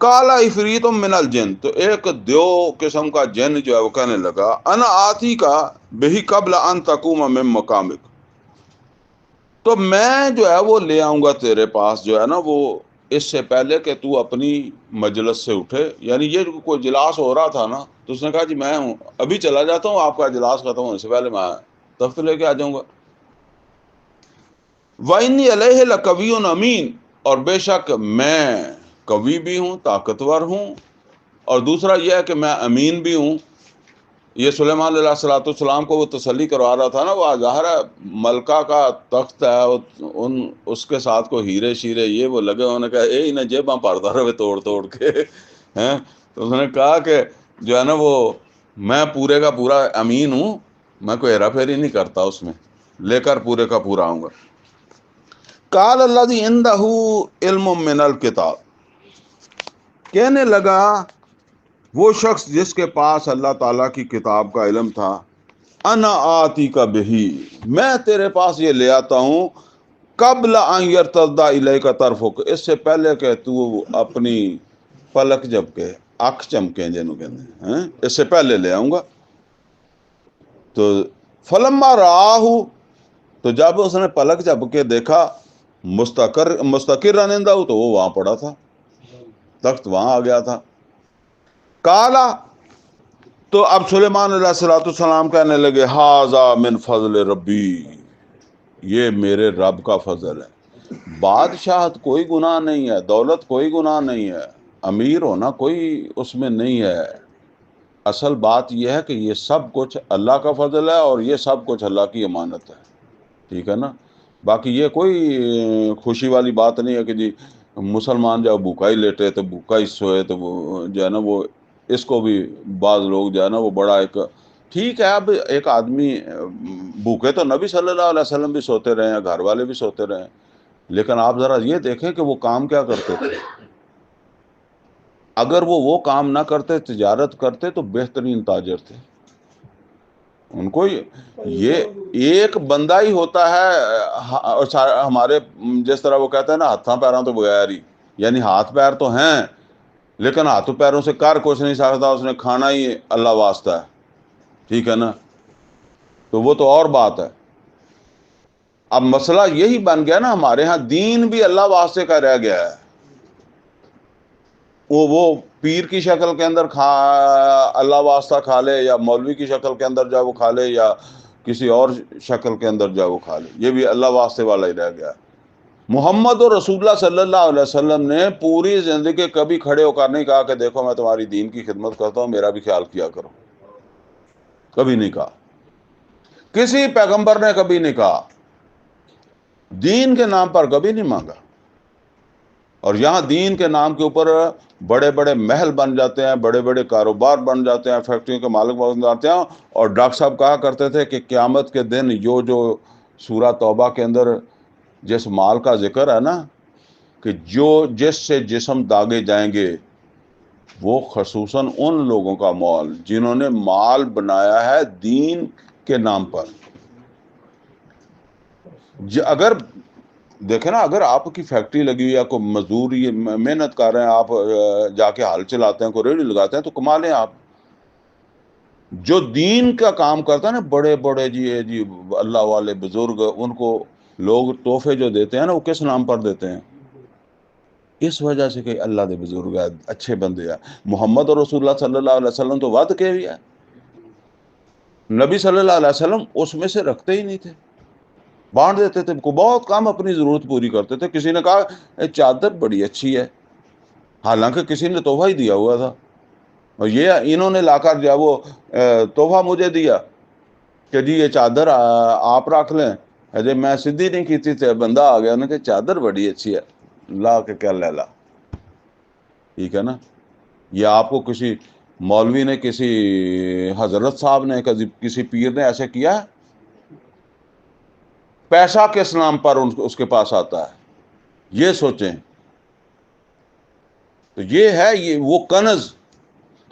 کالا عفریت من الجن، تو ایک دیو قسم کا جن جو ہے وہ کہنے لگا، انا آتی کا بہی قبل ان تقوم من مقامک، تو میں جو ہے وہ لے آؤں گا تیرے پاس جو ہے نا وہ اس سے پہلے کہ تو اپنی مجلس سے اٹھے، یعنی یہ کوئی اجلاس ہو رہا تھا نا، تو اس نے کہا جی میں ہوں، ابھی چلا جاتا ہوں، آپ کا اجلاس ختم ہونے سے پہلے میں تخت لے کے آ جاؤں گا۔ وَإِنِّي عَلَيْهِ لَقَوِيٌّ أَمِينٌ، اور بے شک میں قوی بھی ہوں، طاقتور ہوں، اور دوسرا یہ ہے کہ میں امین بھی ہوں۔ یہ سلیمان علیہ الصلوۃ والسلام کو وہ تسلی کروا رہا تھا نا، وہ ظاہر ہے ملکہ کا تخت ہے، اس کے ساتھ کو ہیرے شیرے یہ وہ لگے، انہوں نے کہا اے انہیں جیباں پڑتا رہے توڑ توڑ کے ہیں، تو اس نے کہا کہ جو ہے نا وہ میں پورے کا پورا امین ہوں، میں کوئی ہیرا پھیری نہیں کرتا، اس میں لے کر پورے کا پورا آؤں گا۔ قال الذی عندہ علم من الکتاب، کہنے لگا وہ شخص جس کے پاس اللہ تعالیٰ کی کتاب کا علم تھا، انا آتی کا بہی، میں تیرے پاس یہ لے آتا ہوں، قبل ان یرتد الیک طرفک، اس سے پہلے کہ تو اپنی پلک جھپکے، اکھ چمکیں جنہوں کہتے ہیں، اس سے پہلے لے آؤں گا۔ تو فلما رآہ، تو جب اس نے پلک جھپکے دیکھا، مستقر رنندہ، تو وہ وہاں پڑا تھا، تخت وہاں آ گیا تھا۔ کالا، تو اب سلیمان علیہ الصلوۃ والسلام کہنے لگے، ھذا من فضل ربی، یہ میرے رب کا فضل ہے، بادشاہت کوئی گناہ نہیں ہے، دولت کوئی گناہ نہیں ہے، امیر ہونا کوئی اس میں نہیں ہے، اصل بات یہ ہے کہ یہ سب کچھ اللہ کا فضل ہے، اور یہ سب کچھ اللہ کی امانت ہے، ٹھیک ہے نا۔ باقی یہ کوئی خوشی والی بات نہیں ہے کہ جی مسلمان جو بھوکا ہی لیٹے تو بھوکا ہی سوئے، تو وہ جو ہے نا وہ اس کو بھی بعض لوگ جو ہے نا وہ بڑا ایک ٹھیک ہے۔ اب ایک آدمی بھوکے تو نبی صلی اللہ علیہ وسلم بھی سوتے رہے ہیں، گھر والے بھی سوتے رہے ہیں، لیکن آپ ذرا یہ دیکھیں کہ وہ کام کیا کرتے تھے۔ اگر وہ کام نہ کرتے، تجارت کرتے، تو بہترین تاجر تھے۔ ان کو یہ ایک بندہ ہی ہوتا ہے، ہمارے جس طرح وہ کہتے ہیں نا ہاتھاں پیروں تو بغیر ہی، یعنی ہاتھ پیر تو ہیں لیکن ہاتھوں پیروں سے کر کچھ نہیں سکتا، اس نے کھانا ہی اللہ واسطہ ہے، ٹھیک ہے نا، تو وہ تو اور بات ہے۔ اب مسئلہ یہی بن گیا نا، ہمارے ہاں دین بھی اللہ واسطے کا رہ گیا ہے، وہ پیر کی شکل کے اندر اللہ واسطہ کھا لے، یا مولوی کی شکل کے اندر جب وہ کھا لے، یا کسی اور شکل کے اندر جائے وہ کھا لے، یہ بھی اللہ واسطے والا ہی رہ گیا۔ محمد اور رسول اللہ صلی اللہ علیہ وسلم نے پوری زندگی کبھی کھڑے ہو کر نہیں کہا کہ دیکھو میں تمہاری دین کی خدمت کرتا ہوں، میرا بھی خیال کیا کرو، کبھی نہیں کہا، کسی پیغمبر نے کبھی نہیں کہا، دین کے نام پر کبھی نہیں مانگا۔ اور یہاں دین کے نام کے اوپر بڑے بڑے محل بن جاتے ہیں، بڑے بڑے کاروبار بن جاتے ہیں، فیکٹریوں کے مالک بن جاتے ہیں۔ اور ڈاکٹر صاحب کہا کرتے تھے کہ قیامت کے دن جو سورہ توبہ کے اندر جس مال کا ذکر ہے نا، کہ جس سے جسم داغے جائیں گے، وہ خصوصاً ان لوگوں کا مال جنہوں نے مال بنایا ہے دین کے نام پر۔ اگر دیکھیں نا، اگر آپ کی فیکٹری لگی ہوئی ہے، کوئی مزدور محنت کر رہے ہیں، آپ جا کے ہل چلاتے ہیں، کوئی ریڑھی لگاتے ہیں، تو کما لیں آپ۔ جو دین کا کام کرتا ہے نا، بڑے بڑے جی اللہ والے بزرگ، ان کو لوگ تحفے جو دیتے ہیں نا، وہ کس نام پر دیتے ہیں؟ اس وجہ سے کہ اللہ دے بزرگ ہے، اچھے بندے ہیں۔ محمد اور رسول اللہ صلی اللہ علیہ وسلم تو وعد کے بھی ہے، نبی صلی اللہ علیہ وسلم اس میں سے رکھتے ہی نہیں تھے، بانٹ دیتے تھے، کو بہت کم اپنی ضرورت پوری کرتے تھے۔ کسی نے کہا یہ چادر بڑی اچھی ہے، حالانکہ کسی نے تحفہ ہی دیا ہوا تھا، اور یہ انہوں نے لا کر جو وہ تحفہ مجھے دیا کہ جی یہ چادر آپ رکھ لیں۔ اجے میں سدھی نہیں کیتی تھے، بندہ آ گیا، انہوں نے کہا چادر بڑی اچھی ہے، لا کے کیا لے لا، ٹھیک ہے نا۔ یہ آپ کو کسی مولوی نے، کسی حضرت صاحب نے، کسی پیر نے ایسے کیا؟ پیسہ کس نام پر اس کے پاس آتا ہے، یہ سوچیں۔ تو یہ ہے یہ وہ کنز،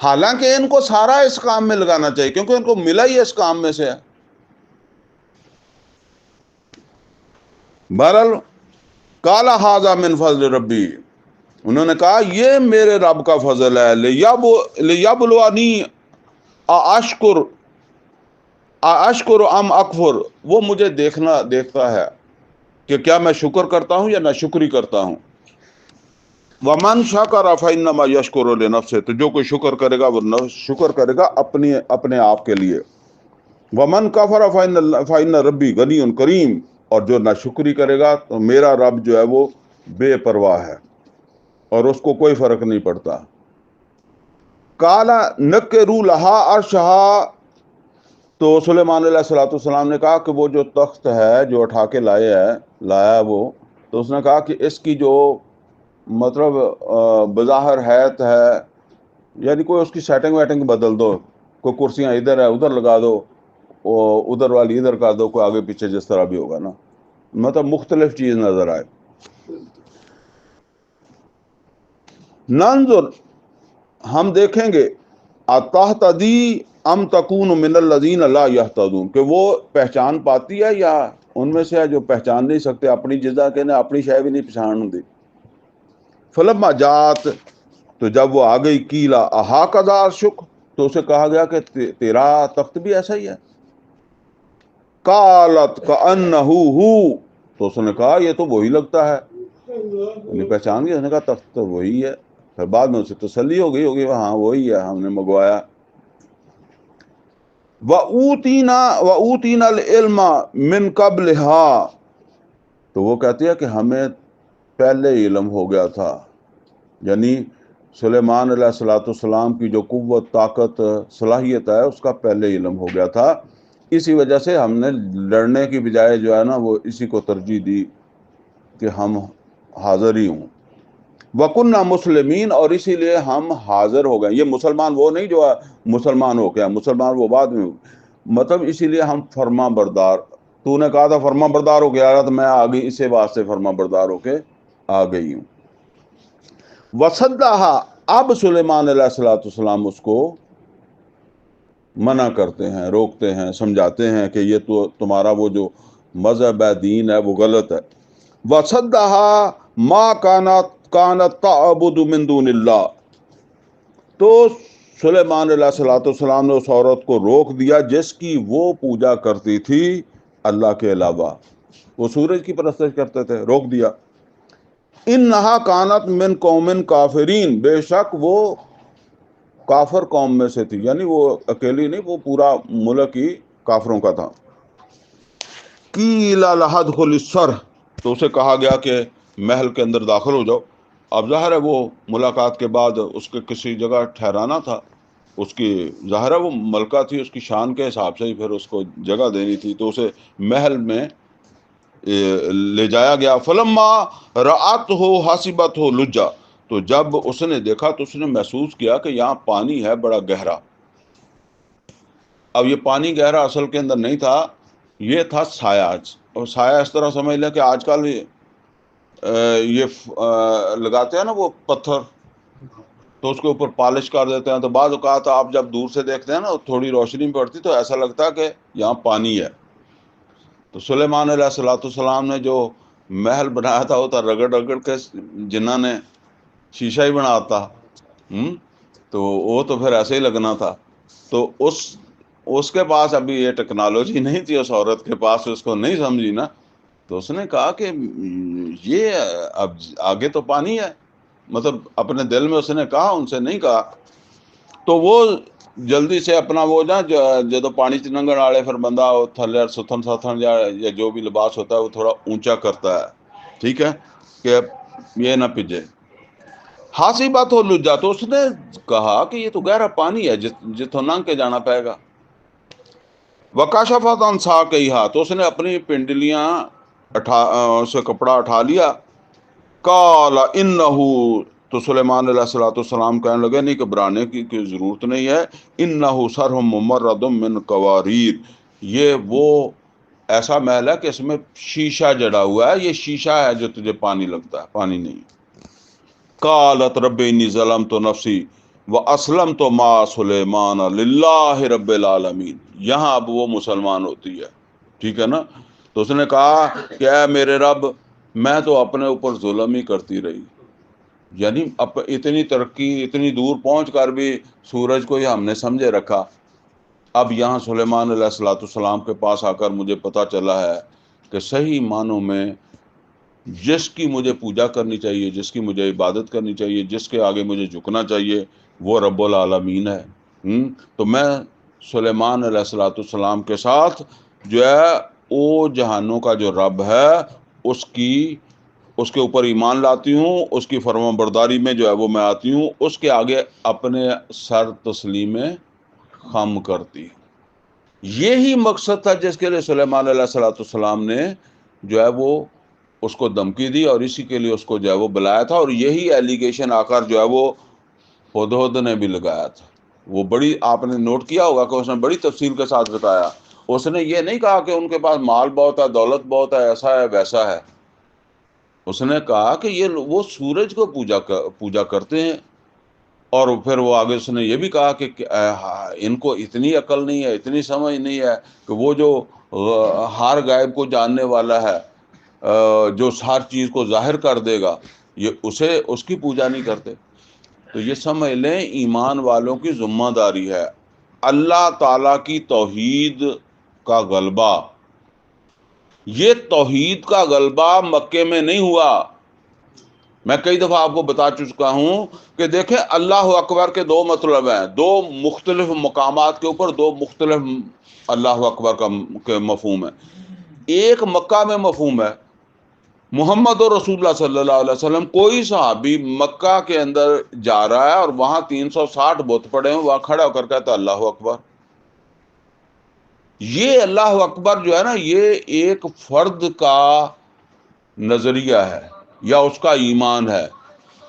حالانکہ ان کو سارا اس کام میں لگانا چاہیے، کیونکہ ان کو ملا ہی اس کام میں سے ہے۔ بہرحال قال ھذا من فضل ربی، انہوں نے کہا یہ میرے رب کا فضل ہے، لیبلونی اشکر ام اکفر، وہ مجھے دیکھتا ہے کہ کیا میں شکر کرتا ہوں یا ناشکری کرتا ہوں۔ ومن شکر فانما یشکر لنفسہ، تو جو کوئی شکر کرے گا وہ شکر کرے گا اپنے آپ کے لیے۔ ومن کفر فان ربی غنی کریم، اور جو ناشکری کرے گا تو میرا رب جو ہے وہ بے پرواہ ہے اور اس کو کوئی فرق نہیں پڑتا۔ قال نکروا لها عرشها، تو سلیمان علیہ الصلوۃ والسلام نے کہا کہ وہ جو تخت ہے جو اٹھا کے لایا وہ، تو اس نے کہا کہ اس کی جو مطلب بظاہر حیت ہے، یعنی کوئی اس کی سیٹنگ ویٹنگ بدل دو، کوئی کرسیاں ادھر ہے ادھر لگا دو، ادھر والی ادھر کر دو، کوئی آگے پیچھے جس طرح بھی ہوگا نا، مطلب مختلف چیز نظر آئے۔ ننظر، ہم دیکھیں گے، اتہتدی ام تکون من الذین لا یہتدون، کہ وہ پہچان پاتی ہے یا ان میں سے ہے جو پہچان نہیں سکتے، اپنی جزا کے نے اپنی شے بھی نہیں پہچان دی۔ فلما جات، تو جب وہ آ گئی، کیلا اھاکذا عرشک، تو اسے کہا گیا کہ تیرا تخت بھی ایسا ہی ہے۔ قالت کأنہ ہو، تو اس نے کہا یہ تو وہی لگتا ہے، انہیں پہچان گیا، اس نے کہا تخت تو وہی ہے۔ پھر بعد میں اسے تسلی ہو گئی ہاں وہی ہے، ہم نے منگوایا۔ وَأُوتِينَا الْعِلْمَ مِنْ قَبْلِهَا، تو وہ کہتی ہے کہ ہمیں پہلے علم ہو گیا تھا، یعنی سلیمان علیہ الصلوۃ والسلام کی جو قوت، طاقت، صلاحیت ہے، اس کا پہلے علم ہو گیا تھا، اسی وجہ سے ہم نے لڑنے کی بجائے جو ہے نا وہ اسی کو ترجیح دی کہ ہم حاضر ہی ہوں۔ وَكُنَّا مُسْلِمِينَ، اور اسی لیے ہم حاضر ہو گئے۔ یہ مسلمان وہ نہیں جو مسلمان ہو گیا، مسلمان وہ بعد میں، مطلب اسی لیے ہم فرما بردار، تو نے کہا تھا فرما بردار ہو گیا تو میں آ گئی، اسے واسطے فرما بردار ہو کے آ گئی ہوں۔ وَصَدَّهَا، اب سلیمان علیہ الصلوۃ والسلام اس کو منع کرتے ہیں، روکتے ہیں، سمجھاتے ہیں کہ یہ تو تمہارا وہ جو مذہب ہے، دین ہے، وہ غلط ہے۔ وَصَدَّهَا مَا كَانَتْ تَعْبُدُ مِن دُونِ اللَّهِ، تو سلیمان علیہ الصلوۃ والسلام نے اس عورت کو روک دیا جس کی وہ پوجا کرتی تھی اللہ کے علاوہ، وہ سورج کی پرستش کرتے تھے، روک دیا۔ انہا کانت من قوم کافرین، بے شک وہ کافر قوم میں سے تھی، یعنی وہ اکیلی نہیں، وہ پورا ملک ہی کافروں کا تھا۔ قیل لها ادخل السرح، تو اسے کہا گیا کہ محل کے اندر داخل ہو جاؤ۔ اب ظاہر ہے وہ ملاقات کے بعد اس کے کسی جگہ ٹھہرانا تھا، اس کی ظاہر ہے وہ ملکہ تھی، اس کی شان کے حساب سے ہی پھر اس کو جگہ دینی تھی، تو اسے محل میں لے جایا گیا۔ فلما رأته حسبته لجا، تو جب اس نے دیکھا تو اس نے محسوس کیا کہ یہاں پانی ہے بڑا گہرا۔ اب یہ پانی گہرا اصل کے اندر نہیں تھا، یہ تھا سایہ۔ اور سایہ اس طرح سمجھ لیں کہ آج کل یہ لگاتے ہیں نا وہ پتھر، تو اس کے اوپر پالش کر دیتے ہیں، تو بعض اوقات آپ جب دور سے دیکھتے ہیں نا تھوڑی روشنی پڑتی تو ایسا لگتا ہے کہ یہاں پانی ہے۔ تو سلیمان علیہ الصلوۃ والسلام نے جو محل بنایا تھا وہ تھا رگڑ رگڑ کے جنہوں نے شیشہ ہی بناتا، تو وہ تو پھر ایسے ہی لگنا تھا۔ تو اس کے پاس ابھی یہ ٹیکنالوجی نہیں تھی، اس عورت کے پاس، اس کو نہیں سمجھی نا، تو اس نے کہا کہ یہ اب آگے تو پانی ہے، مطلب اپنے دل میں اس نے کہا، ان سے نہیں کہا۔ تو وہ جلدی سے اپنا وہ نا جدو پانی چ لنگن والے پھر بندہ تھلے ستھن ساتھن یا جو بھی لباس ہوتا ہے وہ تھوڑا اونچا کرتا ہے، ٹھیک ہے، کہ یہ نہ پجے۔ ہاسی بات ہو لجا، تو اس نے کہا کہ یہ تو گہرا پانی ہے، جتوں لنگ کے جانا پائے گا۔ وکاشفت عن ساقیہا، تو اس نے اپنی پنڈلیاں سے کپڑا اٹھا لیا۔ قال انہو، تو سلیمان علیہ الصلوۃ والسلام کہنے لگے نہیں، گھبرانے کی ضرورت نہیں ہے، انہو سرح ممرد من قواریر، یہ وہ ایسا محل ہے کہ اس میں شیشہ جڑا ہوا ہے، یہ شیشہ ہے جو تجھے پانی لگتا ہے، پانی نہیں۔ قالت رب انی ظلمت نفسی واسلمت مع سلیمان للہ رب العالمین، یہاں اب وہ مسلمان ہوتی ہے، ٹھیک ہے نا۔ تو اس نے کہا کہ اے میرے رب، میں تو اپنے اوپر ظلم ہی کرتی رہی، یعنی اتنی ترقی، اتنی دور پہنچ کر بھی سورج کو ہی ہم نے سمجھے رکھا، اب یہاں سلیمان علیہ الصلوۃ والسلام کے پاس آ کر مجھے پتہ چلا ہے کہ صحیح معنوں میں جس کی مجھے پوجا کرنی چاہیے، جس کی مجھے عبادت کرنی چاہیے، جس کے آگے مجھے جھکنا چاہیے، وہ رب العالمین ہے۔ تو میں سلیمان علیہ الصلوۃ والسلام کے ساتھ جو ہے وہ جہانوں کا جو رب ہے اس کے اوپر ایمان لاتی ہوں، اس کی فرما برداری میں جو ہے وہ میں آتی ہوں، اس کے آگے اپنے سر تسلیم خم کرتی ہوں۔ یہی مقصد تھا جس کے لیے سلیمان علیہ الصلوۃ والسلام نے جو ہے وہ اس کو دھمکی دی، اور اسی کے لیے اس کو جو ہے وہ بلایا تھا، اور یہی ایلیگیشن آ کر جو ہے وہ ہدہد نے بھی لگایا تھا۔ وہ بڑی، آپ نے نوٹ کیا ہوگا کہ اس نے بڑی تفصیل کے ساتھ بتایا، اس نے یہ نہیں کہا کہ ان کے پاس مال بہت ہے، دولت بہت ہے، ایسا ہے ویسا ہے، اس نے کہا کہ یہ وہ سورج کو پوجا کرتے ہیں، اور پھر وہ آگے اس نے یہ بھی کہا کہ ان کو اتنی عقل نہیں ہے، اتنی سمجھ نہیں ہے کہ وہ جو ہر غائب کو جاننے والا ہے، جو ہر چیز کو ظاہر کر دے گا، یہ اس کی پوجا نہیں کرتے۔ تو یہ سمجھ لیں ایمان والوں کی ذمہ داری ہے۔ اللہ تعالیٰ کی توحید کا غلبہ، یہ توحید کا غلبہ مکے میں نہیں ہوا۔ میں کئی دفعہ آپ کو بتا چکا ہوں کہ دیکھیں اللہ اکبر کے دو مطلب ہیں، دو مختلف مقامات کے اوپر دو مختلف اللہ اکبر کے مفہوم ہے۔ ایک مکہ میں مفہوم ہے، محمد اور رسول اللہ صلی اللہ علیہ وسلم، کوئی صحابی مکہ کے اندر جا رہا ہے اور وہاں 360 بت پڑے ہیں، وہاں کھڑا ہو کر کہتا ہے اللہ اکبر۔ یہ اللہ اکبر جو ہے نا، یہ ایک فرد کا نظریہ ہے، یا اس کا ایمان ہے،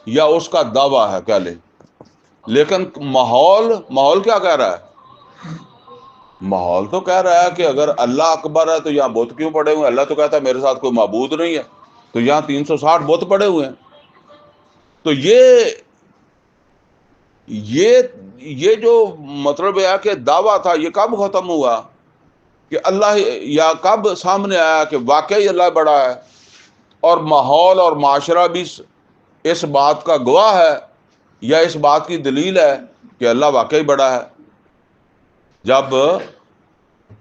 یا اس کا دعویٰ ہے کہہ لیں، لیکن ماحول کیا کہہ رہا ہے؟ ماحول تو کہہ رہا ہے کہ اگر اللہ اکبر ہے تو یہاں بت کیوں پڑے ہوئے ہیں؟ اللہ تو کہتا ہے میرے ساتھ کوئی معبود نہیں ہے، تو یہاں 360 بت پڑے ہوئے ہیں۔ تو یہ جو مطلب ہے کہ دعویٰ تھا، یہ کب ختم ہوا کہ اللہ، یا کب سامنے آیا کہ واقعی اللہ بڑا ہے، اور ماحول اور معاشرہ بھی اس بات کا گواہ ہے، یا اس بات کی دلیل ہے کہ اللہ واقعی بڑا ہے؟ جب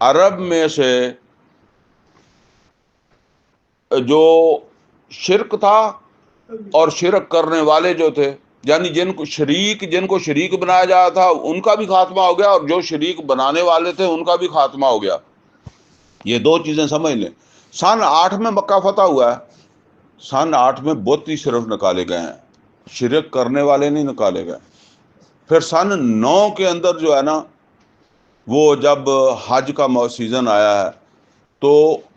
عرب میں سے جو شرک تھا اور شرک کرنے والے جو تھے، یعنی جن کو شریک بنایا جاتا تھا ان کا بھی خاتمہ ہو گیا، اور جو شریک بنانے والے تھے ان کا بھی خاتمہ ہو گیا۔ یہ دو چیزیں سمجھ لیں۔ سن 8 میں مکہ فتح ہوا ہے، سن 8 میں بت ہی صرف نکالے گئے ہیں، شرک کرنے والے نہیں نکالے گئے۔ پھر سن 9 کے اندر جو ہے نا وہ جب حج کا سیزن آیا ہے تو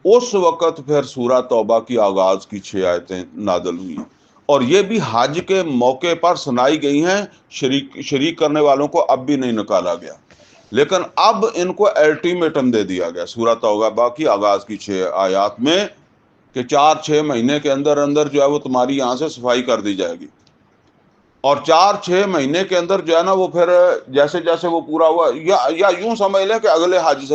اس وقت پھر سورہ توبہ کی آغاز کی 6 آیتیں نازل ہوئی، اور یہ بھی حج کے موقع پر سنائی گئی ہیں۔ شریک کرنے والوں کو اب بھی نہیں نکالا گیا، لیکن اب ان کو الٹیمیٹم دے دیا گیا سورہ توبہ کی آغاز کی 6 آیات میں کہ 4-6 مہینے کے اندر اندر جو ہے وہ تمہاری یہاں سے صفائی کر دی جائے گی، اور 4-6 مہینے کے اندر جو ہے نا وہ پھر جیسے جیسے وہ پورا ہوا، یا یوں سمجھ لیں کہ اگلے حج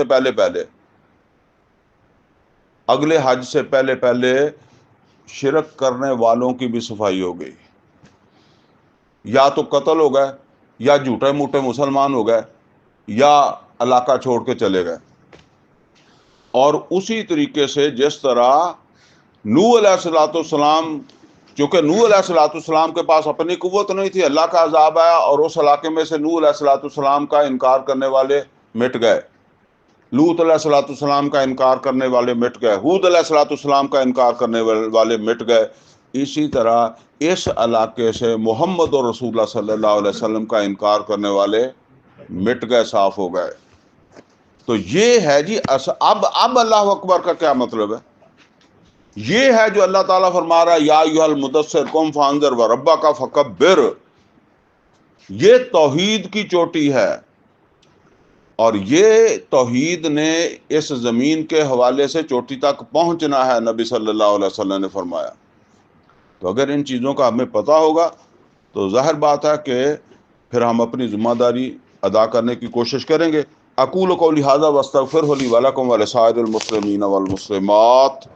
سے پہلے پہلے شرک کرنے والوں کی بھی صفائی ہو گئی، یا تو قتل ہو گئے، یا جھوٹے موٹے مسلمان ہو گئے، یا علاقہ چھوڑ کے چلے گئے۔ اور اسی طریقے سے جس طرح نوح علیہ السلام، چونکہ نوح علیہ السلام کے پاس اپنی قوت نہیں تھی، اللہ کا عذاب آیا اور اس علاقے میں سے نوح علیہ السلام کا انکار کرنے والے مٹ گئے، لوط علیہ السلام کا انکار کرنے والے مٹ گئے، ہود علیہ السلام کا انکار کرنے والے مٹ گئے، اسی طرح اس علاقے سے محمد اور رسول اللہ صلی اللہ علیہ وسلم کا انکار کرنے والے مٹ گئے، صاف ہو گئے۔ تو یہ ہے جی اب اللہ اکبر کا کیا مطلب ہے؟ یہ ہے جو اللہ تعالیٰ فرما رہا ہے یا ایھا المدثر قم فانذر وربک فکبر، یہ توحید کی چوٹی ہے، اور یہ توحید نے اس زمین کے حوالے سے چوٹی تک پہنچنا ہے، نبی صلی اللہ علیہ وسلم نے فرمایا۔ تو اگر ان چیزوں کا ہمیں پتہ ہوگا تو ظاہر بات ہے کہ پھر ہم اپنی ذمہ داری ادا کرنے کی کوشش کریں گے۔ اقول قولی ھذا واستغفر لی ولکم ولسائر المسلمین والمسلمات۔